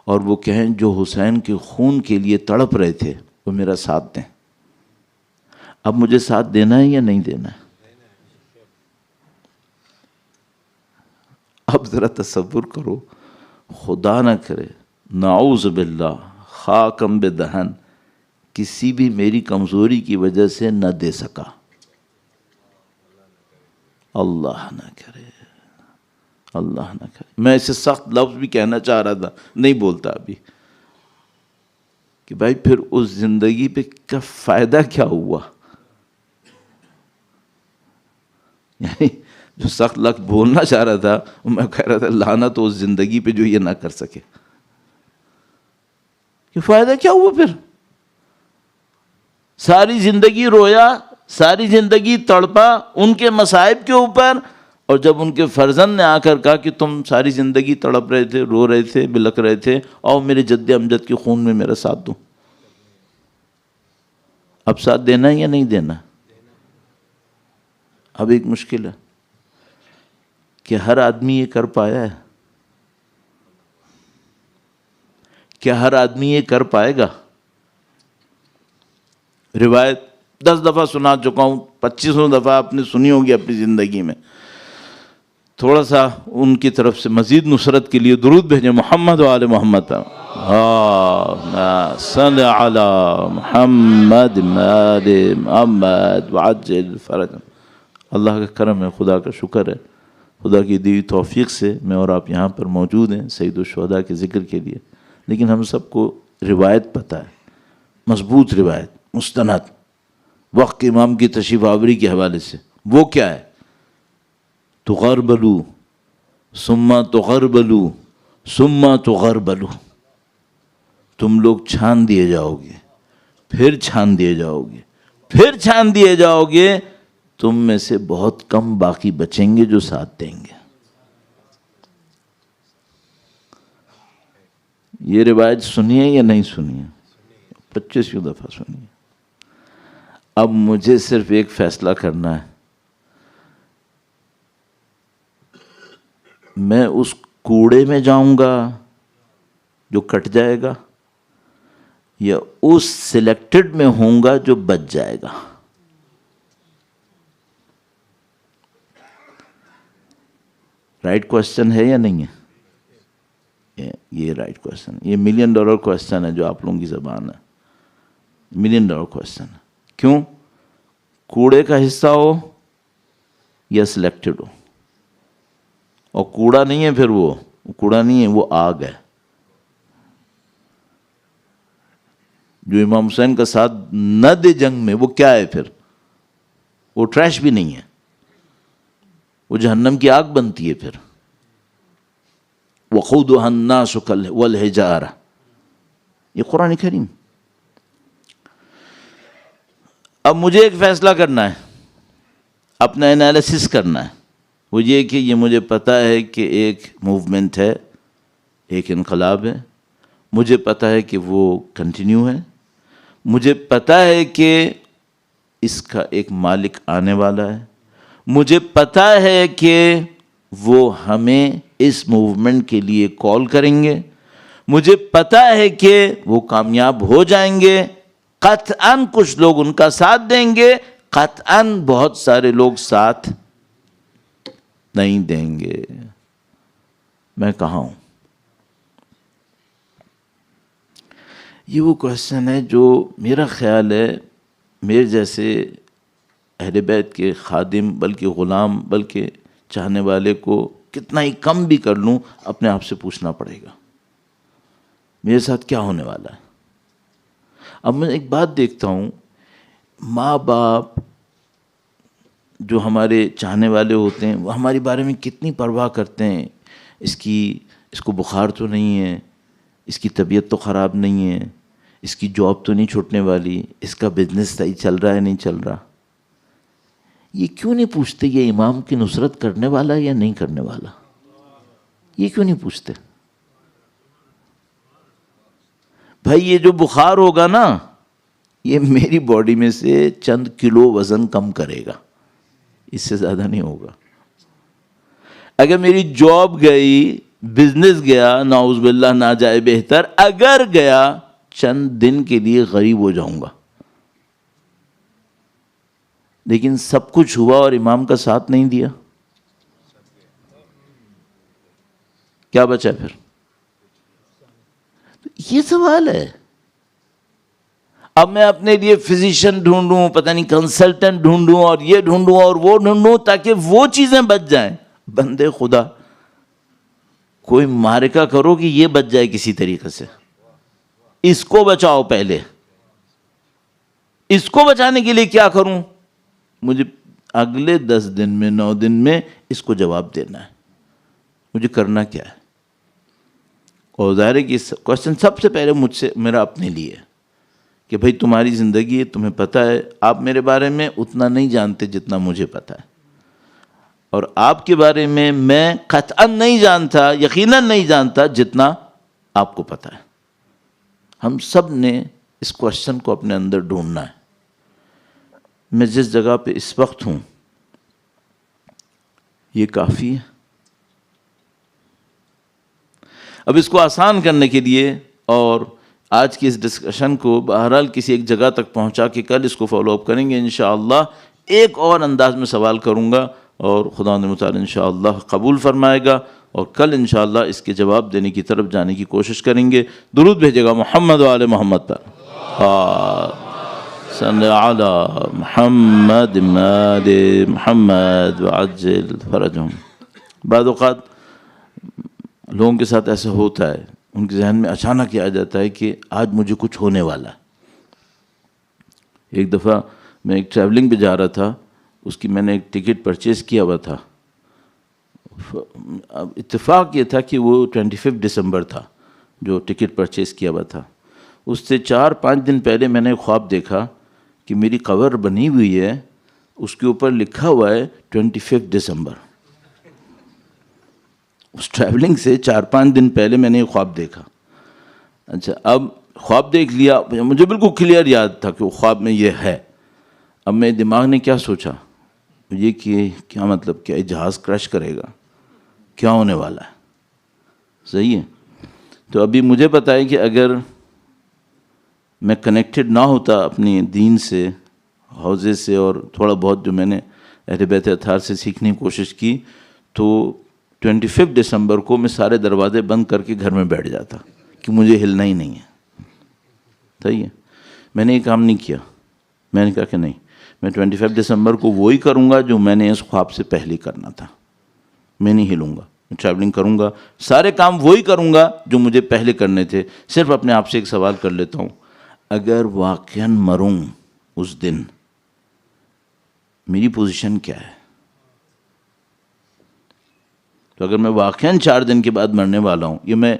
اور وہ کہیں جو حسین کے خون کے لیے تڑپ رہے تھے وہ میرا ساتھ دیں. اب مجھے ساتھ دینا ہے یا نہیں دینا ہے؟ اب ذرا تصور کرو، خدا نہ کرے، نعوذ باللہ، خاکم بدہن، کسی بھی میری کمزوری کی وجہ سے نہ دے سکا. اللہ نہ کرے، اللہ نہ کرے. میں اسے سخت لفظ بھی کہنا چاہ رہا تھا، نہیں بولتا ابھی، کہ بھائی پھر اس زندگی پہ کیا فائدہ کیا ہوا؟ یعنی جو سخت لفظ بولنا چاہ رہا تھا میں کہہ رہا تھا لعنت اس زندگی پہ جو یہ نہ کر سکے. کہ فائدہ کیا ہوا پھر؟ ساری زندگی رویا، ساری زندگی تڑپا ان کے مصائب کے اوپر، اور جب ان کے فرزند نے آ کر کہا کہ تم ساری زندگی تڑپ رہے تھے، رو رہے تھے، بلک رہے تھے، اور میرے جد امجد کے خون میں میرا ساتھ دو. اب ساتھ دینا ہے یا نہیں دینا؟ اب ایک مشکل ہے کہ ہر آدمی یہ کر پایا ہے؟ کیا ہر آدمی یہ کر پائے گا؟ روایت 10 دفعہ سنا چکا ہوں، 25 دفعہ آپ نے سنی ہوگی اپنی زندگی میں. تھوڑا سا ان کی طرف سے مزید نصرت کے لیے درود بھیجیں محمد و آل محمد. صلی علی محمد آل محمد وعجل فرج. اللہ کا کرم ہے، خدا کا شکر ہے، خدا کی دی توفیق سے میں اور آپ یہاں پر موجود ہیں سید الشہداء کے ذکر کے لیے. لیکن ہم سب کو روایت پتہ ہے، مضبوط روایت، مستند، وقت کے امام کی تشریف آوری کے حوالے سے. وہ کیا ہے؟ تغربلوا ثم تغربلوا ثم تغربلوا. تم لوگ چھان دیے جاؤ گے، پھر چھان دیے جاؤ گے، پھر چھان دیے جاؤ گے. تم میں سے بہت کم باقی بچیں گے جو ساتھ دیں گے. یہ روایت سنیے یا نہیں سنیے؟ 25 دفعہ سنیے. اب مجھے صرف ایک فیصلہ کرنا ہے، میں اس کوڑے میں جاؤں گا جو کٹ جائے گا، یا اس سلیکٹڈ میں ہوں گا جو بچ جائے گا. رائٹ کوشچن ہے یا نہیں ہے؟ یہ رائٹ کوشچن، یہ $1 ملین کوشچن ہے جو آپ لوگوں کی زبان ہے. $1 ملین کوشچن. کیوں؟ کوڑے کا حصہ ہو یا سلیکٹڈ ہو. اور کوڑا نہیں ہے پھر وہ کوڑا نہیں ہے، وہ آگ ہے. جو امام حسین کا ساتھ نہ دے جنگ میں، وہ کیا ہے پھر؟ وہ ٹریش بھی نہیں ہے، وہ جہنم کی آگ بنتی ہے پھر. وقودها الناس والحجارہ، یہ قرآن کریم. اب مجھے ایک فیصلہ کرنا ہے، اپنا انالیسس کرنا ہے. وہ یہ کہ یہ مجھے پتہ ہے کہ ایک موومنٹ ہے، ایک انقلاب ہے، مجھے پتہ ہے کہ وہ کنٹینیو ہے، مجھے پتہ ہے کہ اس کا ایک مالک آنے والا ہے، مجھے پتہ ہے کہ وہ ہمیں اس موومنٹ کے لیے کال کریں گے، مجھے پتہ ہے کہ وہ کامیاب ہو جائیں گے. قطعاً کچھ لوگ ان کا ساتھ دیں گے، قطعاً بہت سارے لوگ ساتھ نہیں دیں گے. میں کہاں ہوں؟ یہ وہ کوشچن ہے جو میرا خیال ہے میرے جیسے اہل بیت کے خادم، بلکہ غلام، بلکہ چاہنے والے کو کتنا ہی کم بھی کر لوں اپنے آپ سے پوچھنا پڑے گا میرے ساتھ کیا ہونے والا ہے. اب میں ایک بات دیکھتا ہوں، ماں باپ جو ہمارے چاہنے والے ہوتے ہیں وہ ہمارے بارے میں کتنی پرواہ کرتے ہیں. اس کو بخار تو نہیں ہے، اس کی طبیعت تو خراب نہیں ہے، اس کی جاب تو نہیں چھوٹنے والی، اس کا بزنس صحیح چل رہا ہے نہیں چل رہا. یہ کیوں نہیں پوچھتے یہ امام کی نصرت کرنے والا ہے یا نہیں کرنے والا؟ یہ کیوں نہیں پوچھتے؟ بھائی یہ جو بخار ہوگا نا، یہ میری باڈی میں سے چند کلو وزن کم کرے گا، اس سے زیادہ نہیں ہوگا. اگر میری جاب گئی بزنس گیا نعوذ باللہ نہ جائے بہتر، اگر گیا چند دن کے لیے غریب ہو جاؤں گا. لیکن سب کچھ ہوا اور امام کا ساتھ نہیں دیا، کیا بچا پھر؟ یہ سوال ہے. اب میں اپنے لیے فزیشین ڈھونڈوں، پتہ نہیں کنسلٹنٹ ڈھونڈوں، اور یہ ڈھونڈوں اور وہ ڈھونڈوں تاکہ وہ چیزیں بچ جائیں. بندے خدا، کوئی معرکہ کرو کہ یہ بچ جائے کسی طریقے سے، اس کو بچاؤ پہلے. اس کو بچانے کے لیے کیا کروں؟ مجھے اگلے 10 دن میں 9 دن میں اس کو جواب دینا ہے، مجھے کرنا کیا ہے. اور ظاہر ہے کہ اس کوشچن سب سے پہلے مجھ سے میرا اپنے لیے ہے کہ بھئی تمہاری زندگی ہے، تمہیں پتہ ہے، آپ میرے بارے میں اتنا نہیں جانتے جتنا مجھے پتہ ہے، اور آپ کے بارے میں قطعاً نہیں جانتا، یقیناً نہیں جانتا جتنا آپ کو پتہ ہے. ہم سب نے اس کوشچن کو اپنے اندر ڈھونڈنا ہے. میں جس جگہ پہ اس وقت ہوں یہ کافی ہے. اب اس کو آسان کرنے کے لیے اور آج کی اس ڈسکشن کو بہرحال کسی ایک جگہ تک پہنچا کے کل اس کو فالو اپ کریں گے انشاءاللہ. ایک اور انداز میں سوال کروں گا اور خدا متعال انشاءاللہ قبول فرمائے گا، اور کل انشاءاللہ اس کے جواب دینے کی طرف جانے کی کوشش کریں گے. درود بھیجے گا محمد و آل محمد پر. صلی علی محمد آل محمد وعجل فرجہم. بعض اوقات لوگوں کے ساتھ ایسا ہوتا ہے، ان کے ذہن میں اچانک یہ آ جاتا ہے کہ آج مجھے کچھ ہونے والا ہے. ایک دفعہ میں ایک ٹریولنگ پہ جا رہا تھا، اس کی میں نے ایک ٹکٹ پرچیز کیا ہوا تھا. اب اتفاق یہ تھا کہ وہ 25 دسمبر تھا جو ٹکٹ پرچیز کیا ہوا تھا. اس سے 4-5 دن پہلے میں نے ایک خواب دیکھا کہ میری قبر بنی ہوئی ہے، اس کے اوپر لکھا ہوا ہے 25 دسمبر. اس ٹریولنگ سے 4-5 دن پہلے میں نے ایک خواب دیکھا. اچھا، اب خواب دیکھ لیا، مجھے بالکل کلیئر یاد تھا کہ وہ خواب میں یہ ہے. اب میرے دماغ نے کیا سوچا، یہ کہ کیا مطلب، کیا جہاز کرش کرے گا، کیا ہونے والا ہے. صحیح ہے. تو ابھی مجھے پتہ ہے کہ اگر میں کنیکٹڈ نہ ہوتا اپنی دین سے، حوضے سے، اور تھوڑا بہت جو میں نے اہل بیت اطہار سے سیکھنے کی کوشش کی، تو 25 دسمبر کو میں سارے دروازے بند کر کے گھر میں بیٹھ جاتا کہ مجھے ہلنا ہی نہیں ہے. صحیح ہے. میں نے یہ کام نہیں کیا. میں نے کہا کہ نہیں، میں 25 دسمبر کو وہی کروں گا جو میں نے اس خواب سے پہلے کرنا تھا. میں نہیں ہلوں گا، میں ٹریولنگ کروں گا، سارے کام وہی کروں گا جو مجھے پہلے کرنے تھے. صرف اپنے آپ سے ایک سوال کر لیتا ہوں، اگر واقعاً مروں اس دن، میری پوزیشن کیا ہے؟ تو اگر میں واقعاً 4 دن کے بعد مرنے والا ہوں، یہ میں،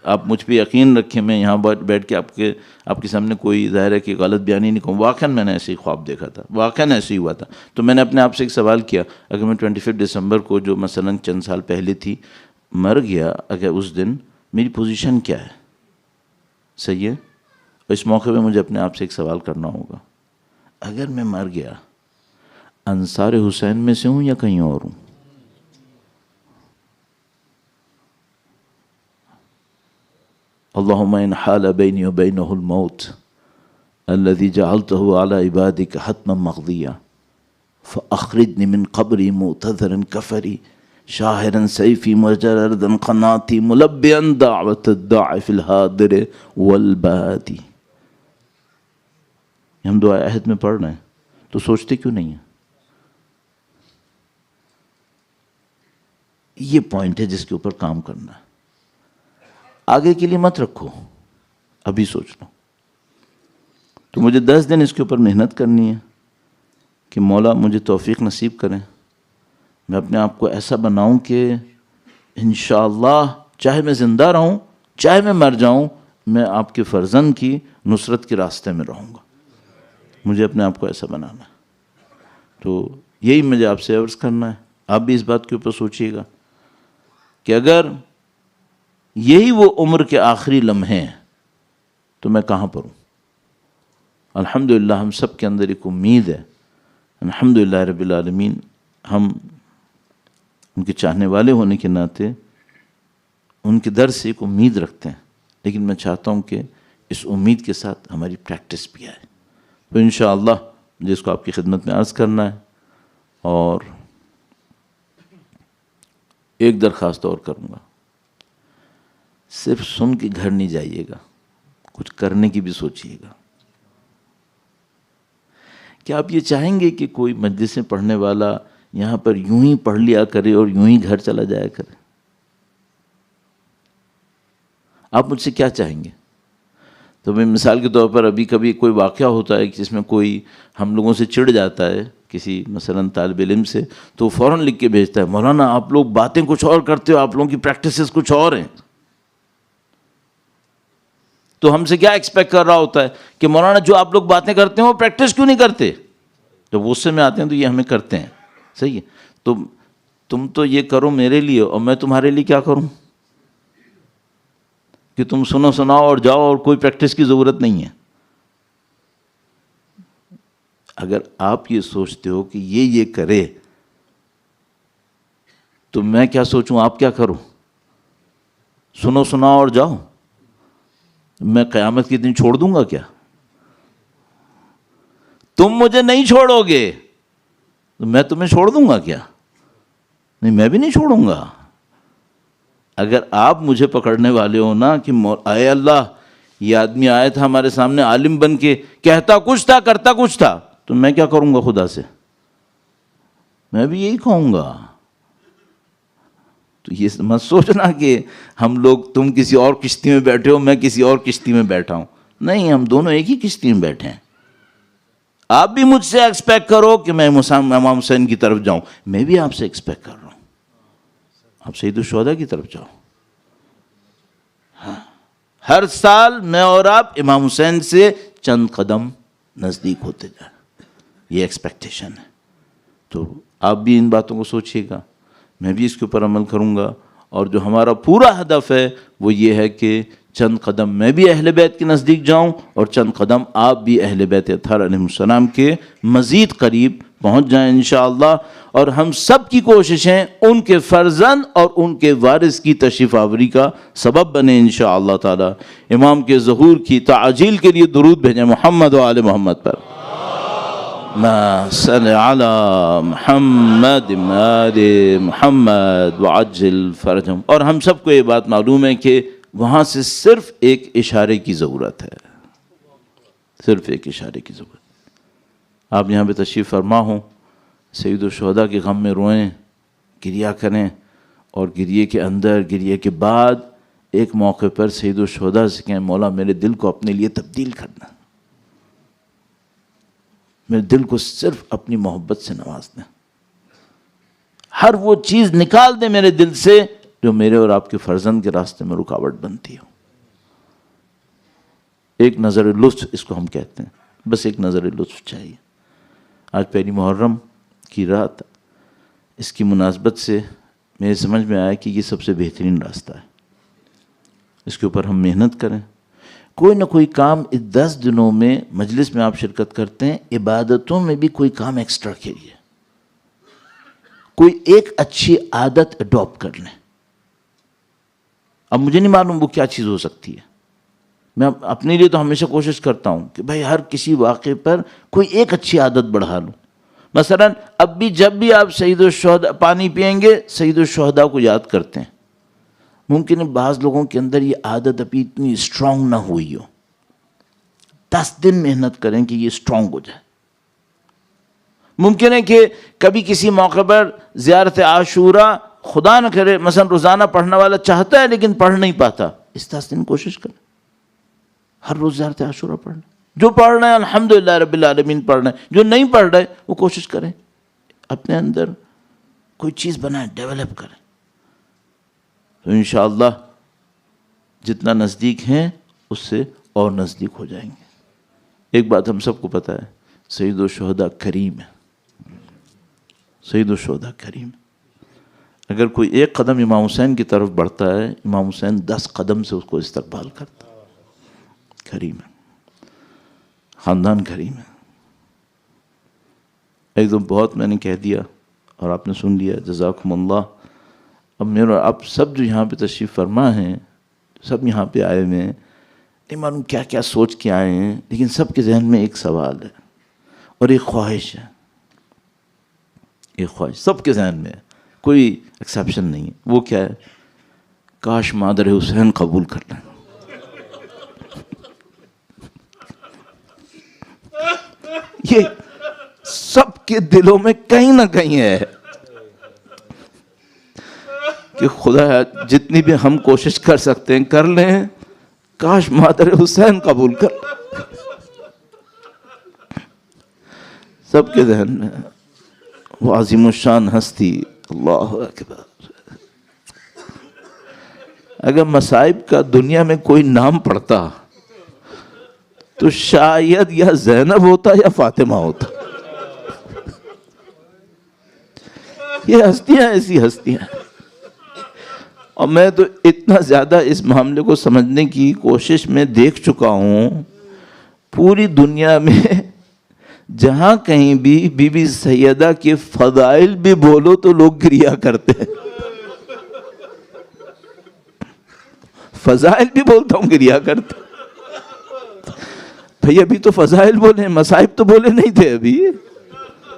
آپ مجھ پہ یقین رکھیں، میں یہاں بیٹھ کے آپ کے سامنے کوئی ظاہر ہے کہ غلط بیانی نہیں کہوں، واقعاً میں نے ایسے ہی خواب دیکھا تھا، واقعاً ایسے ہی ہوا تھا. تو میں نے اپنے آپ سے ایک سوال کیا، اگر میں 25 دسمبر کو جو مثلاً چند سال پہلے تھی مر گیا، اگر اس دن میری پوزیشن کیا ہے؟ صحیح ہے. اور اس موقع پہ مجھے اپنے آپ سے ایک سوال کرنا ہوگا، اگر میں مر گیا انصار حسین میں سے ہوں یا کہیں اور ہوں؟ اللہم ان حال بینی و بینہ الموت الذی جعلتہ علی عبادک حتما مقضیا فاخرجنی من قبری معتذرا کفری شاہرا سیفی مجردا قناتی ملبیا دعوت الداع فی الحاضر والبادی. ہم دعا عہد میں پڑھ رہے ہیں تو سوچتے کیوں نہیں ہیں؟ یہ پوائنٹ ہے جس کے اوپر کام کرنا ہے. آگے کے لیے مت رکھو، ابھی سوچ لو. تو مجھے 10 دن اس کے اوپر محنت کرنی ہے کہ مولا مجھے توفیق نصیب کریں، میں اپنے آپ کو ایسا بناؤں کہ انشاءاللہ چاہے میں زندہ رہوں چاہے میں مر جاؤں، میں آپ کے فرزند کی نصرت کے راستے میں رہوں گا. مجھے اپنے آپ کو ایسا بنانا ہے. تو یہی مجھے آپ سے عرض کرنا ہے. آپ بھی اس بات کے اوپر سوچیے گا کہ اگر یہی وہ عمر کے آخری لمحے ہیں تو میں کہاں پر ہوں؟ الحمدللہ ہم سب کے اندر ایک امید ہے، الحمدللہ رب العالمین. ہم ان کے چاہنے والے ہونے کے ناطے ان کے در سے ایک امید رکھتے ہیں، لیکن میں چاہتا ہوں کہ اس امید کے ساتھ ہماری پریکٹس بھی آئے. تو انشاءاللہ جس کو آپ کی خدمت میں عرض کرنا ہے. اور ایک درخواست اور کروں گا، صرف سن کے گھر نہیں جائیے گا، کچھ کرنے کی بھی سوچیے گا. کیا آپ یہ چاہیں گے کہ کوئی مجلس میں پڑھنے والا یہاں پر یوں ہی پڑھ لیا کرے اور یوں ہی گھر چلا جایا کرے؟ آپ مجھ سے کیا چاہیں گے؟ تو میں مثال کے طور پر ابھی کبھی کوئی واقعہ ہوتا ہے جس میں کوئی ہم لوگوں سے چڑ جاتا ہے کسی مثلا طالب علم سے، تو فوراً لکھ کے بھیجتا ہے، مولانا آپ لوگ باتیں کچھ اور کرتے ہو، آپ لوگوں کی پریکٹسز کچھ اور ہیں. تو ہم سے کیا ایکسپیکٹ کر رہا ہوتا ہے کہ مولانا جو آپ لوگ باتیں کرتے ہیں وہ پریکٹس کیوں نہیں کرتے؟ جب غصے میں آتے ہیں تو یہ ہمیں کرتے ہیں. صحیح ہے، تو تم تو یہ کرو میرے لیے اور میں تمہارے لیے کیا کروں کہ تم سنو سناؤ اور جاؤ اور کوئی پریکٹس کی ضرورت نہیں ہے. اگر آپ یہ سوچتے ہو کہ یہ کرے تو میں کیا سوچوں آپ کیا کروں؟ سنو سناؤ اور جاؤ. میں قیامت کے دن چھوڑ دوں گا کیا؟ تم مجھے نہیں چھوڑو گے تو میں تمہیں چھوڑ دوں گا کیا؟ نہیں، میں بھی نہیں چھوڑوں گا. اگر آپ مجھے پکڑنے والے ہو نا کہ اے اللہ یہ آدمی آیا تھا ہمارے سامنے عالم بن کے، کہتا کچھ تھا کرتا کچھ تھا، تو میں کیا کروں گا خدا سے؟ میں بھی یہی کہوں گا. تو یہ مت سوچنا کہ ہم لوگ تم کسی اور کشتی میں بیٹھے ہو میں کسی اور کشتی میں بیٹھا ہوں. نہیں، ہم دونوں ایک ہی کشتی میں بیٹھے ہیں. آپ بھی مجھ سے ایکسپیکٹ کرو کہ میں امام حسین کی طرف جاؤں، میں بھی آپ سے ایکسپیکٹ کر رہا ہوں آپ سید الشہداء کی طرف جاؤ. ہاں، ہر سال میں اور آپ امام حسین سے چند قدم نزدیک ہوتے جائیں، یہ ایکسپیکٹیشن ہے. تو آپ بھی ان باتوں کو سوچیے گا، میں بھی اس کے اوپر عمل کروں گا. اور جو ہمارا پورا ہدف ہے وہ یہ ہے کہ چند قدم میں بھی اہل بیت کے نزدیک جاؤں اور چند قدم آپ بھی اہل بیت اطہار علیہ السلام کے مزید قریب پہنچ جائیں انشاءاللہ. اور ہم سب کی کوششیں ان کے فرزند اور ان کے وارث کی تشریف آوری کا سبب بنے انشاءاللہ تعالی. امام کے ظہور کی تعجیل کے لیے درود بھیجیں محمد و آل محمد پر. ما صل علی محمد آل محمد وعجل فرجهم. اور ہم سب کو یہ بات معلوم ہے کہ وہاں سے صرف ایک اشارے کی ضرورت ہے، صرف ایک اشارے کی ضرورت. آپ یہاں پہ تشریف فرما ہوں، سید الشہداء کے غم میں روئیں، گریہ کریں، اور گریے کے اندر گریے کے بعد ایک موقع پر سید الشہداء سے کہیں مولا میرے دل کو اپنے لیے تبدیل کرنا، میرے دل کو صرف اپنی محبت سے نواز دیں، ہر وہ چیز نکال دیں میرے دل سے جو میرے اور آپ کے فرزند کے راستے میں رکاوٹ بنتی ہو. ایک نظر لطف اس کو ہم کہتے ہیں، بس ایک نظر لطف چاہیے. آج پہلی محرم کی رات، اس کی مناسبت سے میرے سمجھ میں آیا کہ یہ سب سے بہترین راستہ ہے. اس کے اوپر ہم محنت کریں، کوئی نہ کوئی کام اس 10 دنوں میں مجلس میں آپ شرکت کرتے ہیں، عبادتوں میں بھی کوئی کام ایکسٹرا کیجیے، کوئی ایک اچھی عادت اڈاپٹ کر لیں. اب مجھے نہیں معلوم وہ کیا چیز ہو سکتی ہے، میں اپنے لیے تو ہمیشہ کوشش کرتا ہوں کہ بھائی ہر کسی واقعے پر کوئی ایک اچھی عادت بڑھا لوں. مثلا اب بھی جب بھی آپ سید الشہداء پانی پئیں گے سید الشہداء کو یاد کرتے ہیں. ممکن ہے بعض لوگوں کے اندر یہ عادت ابھی اتنی اسٹرانگ نہ ہوئی ہو، 10 دن محنت کریں کہ یہ اسٹرانگ ہو جائے. ممکن ہے کہ کبھی کسی موقع پر زیارت عاشوراء خدا نہ کرے مثلا روزانہ پڑھنے والا چاہتا ہے لیکن پڑھ نہیں پاتا، اس 10 دن کوشش کریں ہر روز زیارت عاشوراء پڑھنا. جو پڑھ رہے ہیں الحمدللہ رب العالمین پڑھ رہے ہیں، جو نہیں پڑھ رہے وہ کوشش کریں اپنے اندر کوئی چیز بنائیں، ڈیولپ کریں. تو انشاءاللہ جتنا نزدیک ہیں اس سے اور نزدیک ہو جائیں گے. ایک بات ہم سب کو پتہ ہے، سید الشہداء کریم ہے، سید الشہداء کریم. اگر کوئی ایک قدم امام حسین کی طرف بڑھتا ہے، امام حسین 10 قدم سے اس کو استقبال کرتا ہے. کریم ہے، خاندان کریم ہے. ایک دم بہت میں نے کہہ دیا اور آپ نے سن لیا، جزاکم اللہ. اب میرا اب سب جو یہاں پہ تشریف فرما ہیں، سب یہاں پہ آئے ہوئے ہیں، نہیں معلوم کیا کیا سوچ کے آئے ہیں، لیکن سب کے ذہن میں ایک سوال ہے اور ایک خواہش ہے، ایک خواہش سب کے ذہن میں ہے، کوئی ایکسیپشن نہیں ہے۔ وہ کیا ہے؟ کاش مادر حسین قبول کر لیں۔ یہ سب کے دلوں میں کہیں نہ کہیں ہے کہ خدا جتنی بھی ہم کوشش کر سکتے ہیں کر لیں، کاش مادر حسین قبول کر لیں۔ سب کے ذہن میں وہ عظیم الشان ہستی، اللہ اکبر۔ اگر مصائب کا دنیا میں کوئی نام پڑتا تو شاید یا زینب ہوتا یا فاطمہ ہوتا۔ یہ ہستیاں ایسی ہستیاں ہیں، اور میں تو اتنا زیادہ اس معاملے کو سمجھنے کی کوشش میں دیکھ چکا ہوں، پوری دنیا میں جہاں کہیں بھی بی بی سیدہ کے فضائل بھی بولو تو لوگ گریا کرتے ہیں۔ فضائل بھی بولتا ہوں گریا کرتے، بھئی ابھی تو فضائل بولے، مصائب تو بولے نہیں تھے ابھی،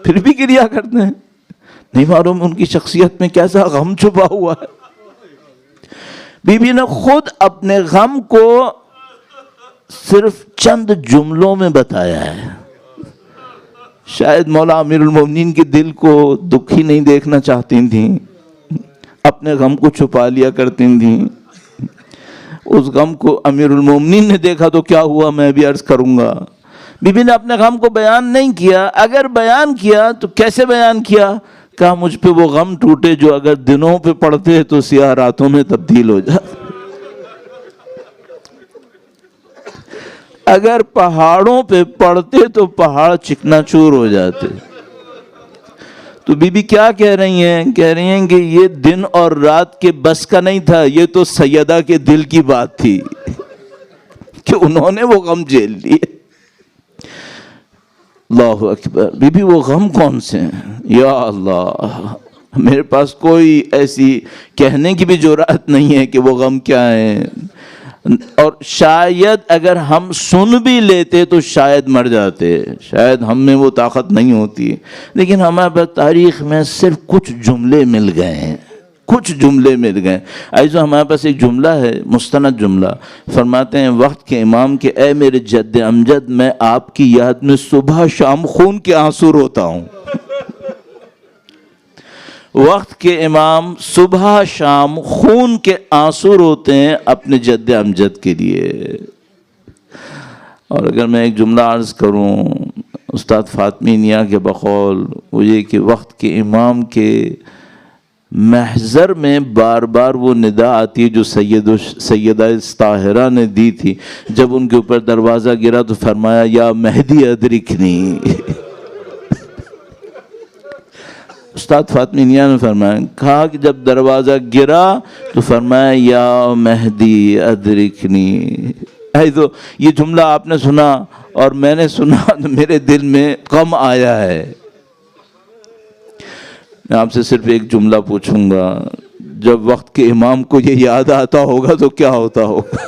پھر بھی گریا کرتے ہیں۔ نہیں معلوم ان کی شخصیت میں کیسا غم چھپا ہوا ہے۔ بی بی نے خود اپنے غم کو صرف چند جملوں میں بتایا ہے۔ شاید مولا امیر المومنین کے دل کو دکھی نہیں دیکھنا چاہتی تھیں، اپنے غم کو چھپا لیا کرتی تھیں۔ اس غم کو امیر المومنین نے دیکھا تو کیا ہوا میں بھی عرض کروں گا۔ بی بی نے اپنے غم کو بیان نہیں کیا، اگر بیان کیا تو کیسے بیان کیا؟ کہا مجھ پہ وہ غم ٹوٹے جو اگر دنوں پہ پڑتے تو سیاہ راتوں میں تبدیل ہو جاتے، اگر پہاڑوں پہ پڑتے تو پہاڑ چکنا چور ہو جاتے۔ تو بی بی کیا کہہ رہی ہیں؟ کہہ رہی ہیں کہ یہ دن اور رات کے بس کا نہیں تھا، یہ تو سیدہ کے دل کی بات تھی کہ انہوں نے وہ غم جھیل لیے۔ اللہ اکبر۔ بی بی وہ غم کون سے ہیں؟ یا اللہ، میرے پاس کوئی ایسی کہنے کی بھی جرأت نہیں ہے کہ وہ غم کیا ہیں، اور شاید اگر ہم سن بھی لیتے تو شاید مر جاتے، شاید ہم میں وہ طاقت نہیں ہوتی، لیکن ہمارے پاس تاریخ میں صرف کچھ جملے مل گئے ہیں، کچھ جملے مل گئے۔ ایسا ہمارے پاس ایک جملہ ہے، مستند جملہ، فرماتے ہیں وقت کے امام کہ اے میرے جد امجد، میں آپ کی یاد میں صبح شام خون کے آنسو روتا ہوں۔ وقت کے امام صبح شام خون کے آنسو روتے ہیں اپنے جد امجد کے لیے۔ اور اگر میں ایک جملہ عرض کروں استاد فاطمی نیا کے بقول، وہ یہ کہ وقت کے امام کے محضر میں بار بار وہ ندا آتی ہے جو سیدہ طاہرہ نے دی تھی جب ان کے اوپر دروازہ گرا تو فرمایا یا مہدی ادرکنی۔ استاد فاطمی نیا نے فرمایا، کہا کہ جب دروازہ گرا تو فرمایا یا مہدی ادرکنی۔ تو یہ جملہ آپ نے سنا اور میں نے سنا تو میرے دل میں غم آیا ہے۔ میں آپ سے صرف ایک جملہ پوچھوں گا، جب وقت کے امام کو یہ یاد آتا ہوگا تو کیا ہوتا ہوگا؟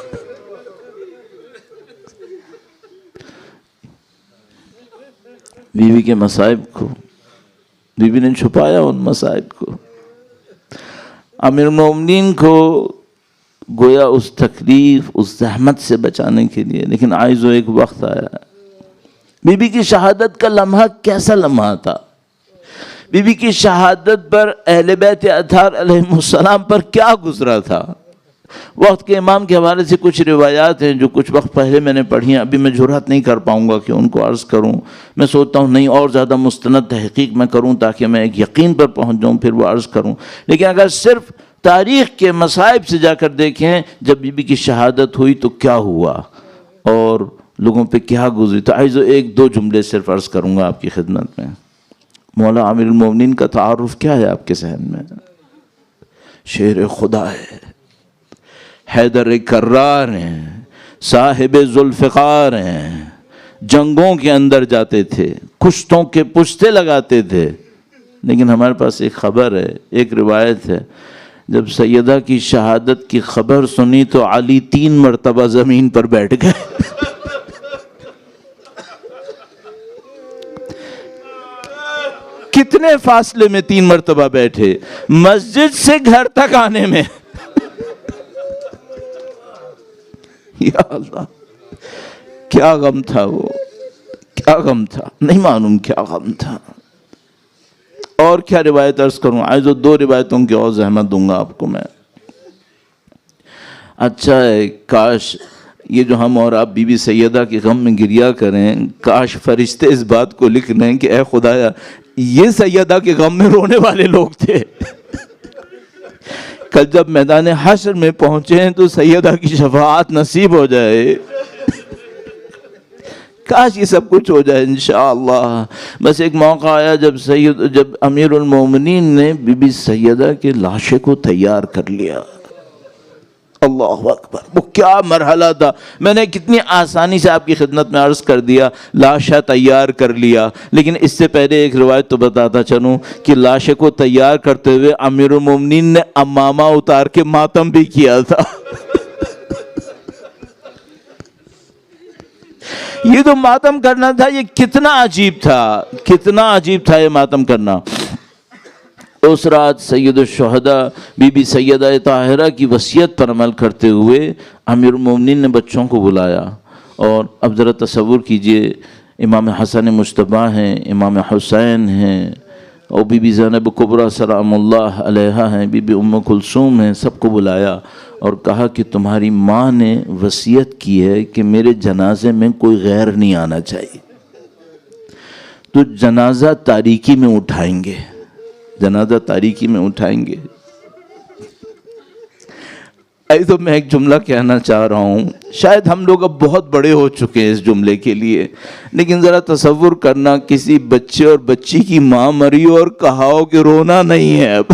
بیوی کے مصائب کو بی بی نے چھپایا، ان مصائب کو امیر المومنین کو گویا اس تکلیف اس زحمت سے بچانے کے لیے، لیکن آئز و ایک وقت آیا۔ بی بی کی شہادت کا لمحہ کیسا لمحہ تھا؟ بی بی کی شہادت پر اہل بیت اطہار علیہ السلام پر کیا گزرا تھا؟ وقت کے امام کے حوالے سے کچھ روایات ہیں جو کچھ وقت پہلے میں نے پڑھی ہیں، ابھی میں جرأت نہیں کر پاؤں گا کہ ان کو عرض کروں۔ میں سوچتا ہوں نہیں اور زیادہ مستند تحقیق میں کروں تاکہ میں ایک یقین پر پہنچ جاؤں پھر وہ عرض کروں، لیکن اگر صرف تاریخ کے مصائب سے جا کر دیکھیں جب بی بی کی شہادت ہوئی تو کیا ہوا اور لوگوں پہ کیا گزری، تو آئیزو ایک دو جملے صرف عرض کروں گا آپ کی خدمت میں۔ مولا امیر المومنین کا تعارف کیا ہے آپ کے ذہن میں؟ شیر خدا ہے، حیدر کرار ہیں، صاحب ذوالفقار ہیں، جنگوں کے اندر جاتے تھے، کشتوں کے پشتے لگاتے تھے، لیکن ہمارے پاس ایک خبر ہے، ایک روایت ہے، جب سیدہ کی شہادت کی خبر سنی تو علی 3 مرتبہ زمین پر بیٹھ گئے. کتنے فاصلے میں 3 مرتبہ بیٹھے؟ مسجد سے گھر تک آنے میں. یا اللہ، کیا غم تھا وہ، کیا غم تھا، نہیں معلوم کیا غم تھا. اور کیا روایت عرض کروں؟ آج 2 روایتوں کی اور زحمت دوں گا آپ کو میں. اچھا ہے، کاش یہ جو ہم اور آپ بی بی سیدہ کے غم میں گریا کریں، کاش فرشتے اس بات کو لکھ لیں کہ اے خدایا یہ سیدہ کے غم میں رونے والے لوگ تھے. کل جب میدان حشر میں پہنچے تو سیدہ کی شفاعت نصیب ہو جائے. کاش یہ سب کچھ ہو جائے انشاءاللہ. بس ایک موقع آیا جب امیر المومنین نے بی بی سیدہ کے لاشے کو تیار کر لیا. اللہ اکبر، وہ کیا مرحلہ تھا. میں نے کتنی آسانی سے آپ کی خدمت میں عرض کر دیا، لاشا تیار کر لیا. لیکن اس سے پہلے ایک روایت تو بتاتا چلوں کہ لاشے کو تیار کرتے ہوئے امیر المومنین نے امامہ اتار کے ماتم بھی کیا تھا. یہ تو ماتم کرنا تھا، یہ کتنا عجیب تھا، کتنا عجیب تھا یہ ماتم کرنا. اس رات سید الشہداء بی بی سیدہ طاہرہ کی وصیت پر عمل کرتے ہوئے امیر المومنین نے بچوں کو بلایا. اور اب ذرا تصور کیجئے، امام حسن مجتبیٰ ہیں، امام حسین ہیں، اور بی بی زینب کبریٰ سلام اللہ علیہا ہیں، بی بی ام کلثوم ہیں. سب کو بلایا اور کہا کہ تمہاری ماں نے وصیت کی ہے کہ میرے جنازے میں کوئی غیر نہیں آنا چاہیے، تو جنازہ تاریکی میں اٹھائیں گے، جنازہ تاریکی میں اٹھائیں گے. تو میں ایک جملہ کہنا چاہ رہا ہوں، شاید ہم لوگ اب بہت بڑے ہو چکے ہیں اس جملے کے لیے، لیکن ذرا تصور کرنا کسی بچے اور بچی کی ماں مری اور کہا ہو کہ رونا نہیں ہے اب.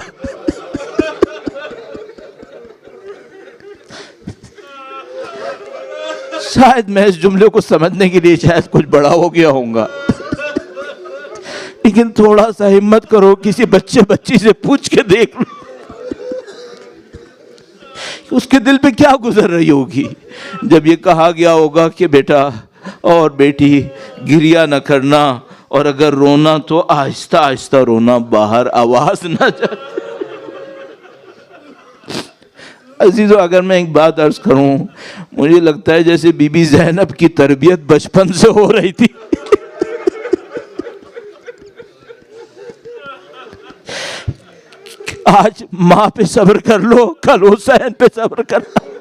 شاید میں اس جملے کو سمجھنے کے لیے شاید کچھ بڑا ہو گیا ہوں گا، لیکن تھوڑا سا ہمت کرو، کسی بچی سے پوچھ کے دیکھ لو اس کے دل پہ کیا گزر رہی ہوگی جب یہ کہا گیا ہوگا کہ بیٹا اور بیٹی گریا نہ کرنا، اور اگر رونا تو آہستہ آہستہ رونا، باہر آواز نہ جائے. عزیزو، اگر میں ایک بات عرض کروں، مجھے لگتا ہے جیسے بی بی زینب کی تربیت بچپن سے ہو رہی تھی. آج ماں پہ صبر کر لو، کل حسین پہ صبر کر لو.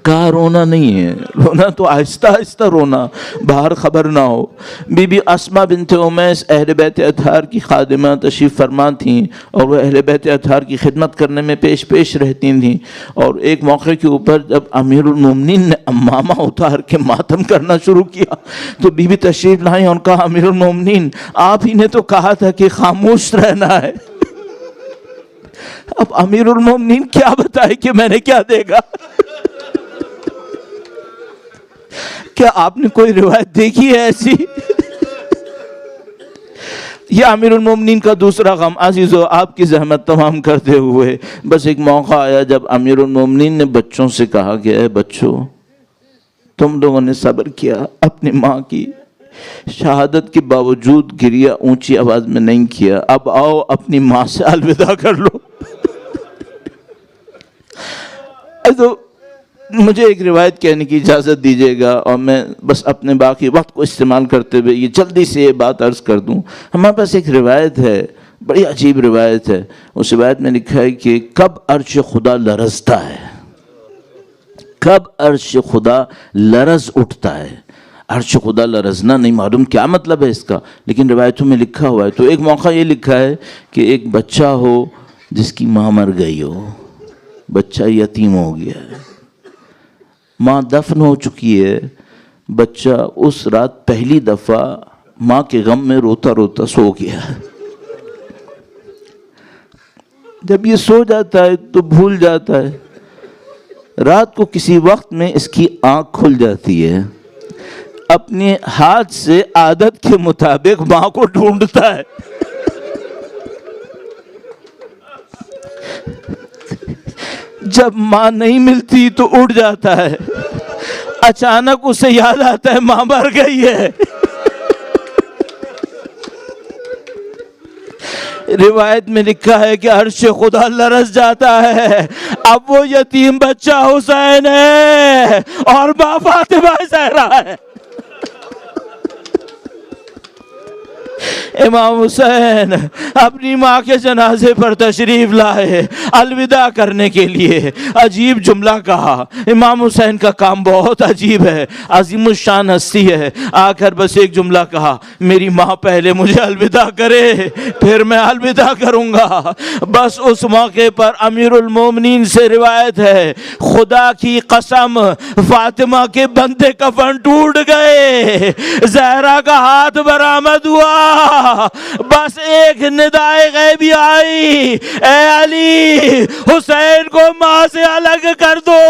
کہاں رونا نہیں ہے، رونا تو آہستہ آہستہ رونا، باہر خبر نہ ہو. بی بی اسماء بنت امیس اہل بیت اطہار کی خادمہ تشریف فرما تھیں، اور وہ اہل بیت اطہار کی خدمت کرنے میں پیش رہتی تھیں. اور ایک موقع کے اوپر جب امیر المومنین نے امامہ اتار کے ماتم کرنا شروع کیا تو بی بی تشریف لائیں اور کہا، امیر المومنین آپ ہی نے تو کہا تھا کہ خاموش رہنا ہے. اب امیر المومنین کیا بتائے کہ میں نے کیا دیکھا. کیا آپ نے کوئی روایت دیکھی ہے ایسی؟ یہ امیر المومنین کا دوسرا غم. عزیزو، آپ کی زحمت تمام کرتے ہوئے بس ایک موقع آیا جب امیر المومنین نے بچوں سے کہا کہ اے بچوں، تم لوگوں نے صبر کیا، اپنی ماں کی شہادت کے باوجود گریا اونچی آواز میں نہیں کیا، اب آؤ اپنی ماں سے الوداع کر لو. تو مجھے ایک روایت کہنے کی اجازت دیجیے گا، اور میں بس اپنے باقی وقت کو استعمال کرتے ہوئے یہ جلدی سے یہ بات عرض کر دوں. ہمارے پاس ایک روایت ہے، بڑی عجیب روایت ہے. اس روایت میں لکھا ہے کہ کب عرش خدا لرزتا ہے، کب عرش خدا لرز اٹھتا ہے. عرش خدا لرزنا نہیں معلوم کیا مطلب ہے اس کا، لیکن روایتوں میں لکھا ہوا ہے. تو ایک موقع یہ لکھا ہے کہ ایک بچہ ہو جس کی ماں مر گئی ہو، بچہ یتیم ہو گیا ہے، ماں دفن ہو چکی ہے، بچہ اس رات پہلی دفعہ ماں کے غم میں روتا روتا سو گیا. جب یہ سو جاتا ہے تو بھول جاتا ہے. رات کو کسی وقت میں اس کی آنکھ کھل جاتی ہے، اپنے ہاتھ سے عادت کے مطابق ماں کو ڈھونڈتا ہے. جب ماں نہیں ملتی تو اٹھ جاتا ہے، اچانک اسے یاد آتا ہے ماں مر گئی ہے۔ روایت میں لکھا ہے کہ عرش خدا لرز جاتا ہے، اب وہ یتیم بچہ حسین ہے اور ماں فاطمہ زہرا ہے۔ امام حسین اپنی ماں کے جنازے پر تشریف لائے الوداع کرنے کے لیے، عجیب جملہ کہا۔ امام حسین کا کام بہت عجیب ہے، عظیم الشان ہستی ہے، آ کر بس ایک جملہ کہا، میری ماں پہلے مجھے الوداع کرے پھر میں الوداع کروں گا۔ بس اس موقع پر امیر المومنین سے روایت ہے، خدا کی قسم فاطمہ کے بندے کفن ٹوٹ گئے، زہرا کا ہاتھ برآمد ہوا، بس ایک ندائے غیبی آئی، اے علی حسین کو ماں سے الگ کر دو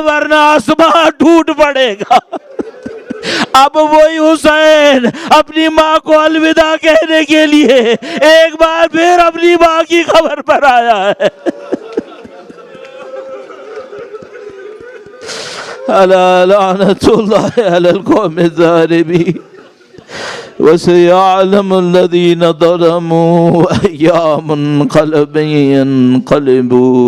ورنہ آسمان ٹوٹ پڑے گا۔ اب وہی حسین اپنی ماں کو الوداع کہنے کے لیے ایک بار پھر اپنی ماں کی قبر پر آیا ہے۔ الا لعنت اللہ علی القوم الظالمین وسيعلم الذين ظلموا أي منقلب ينقلبون۔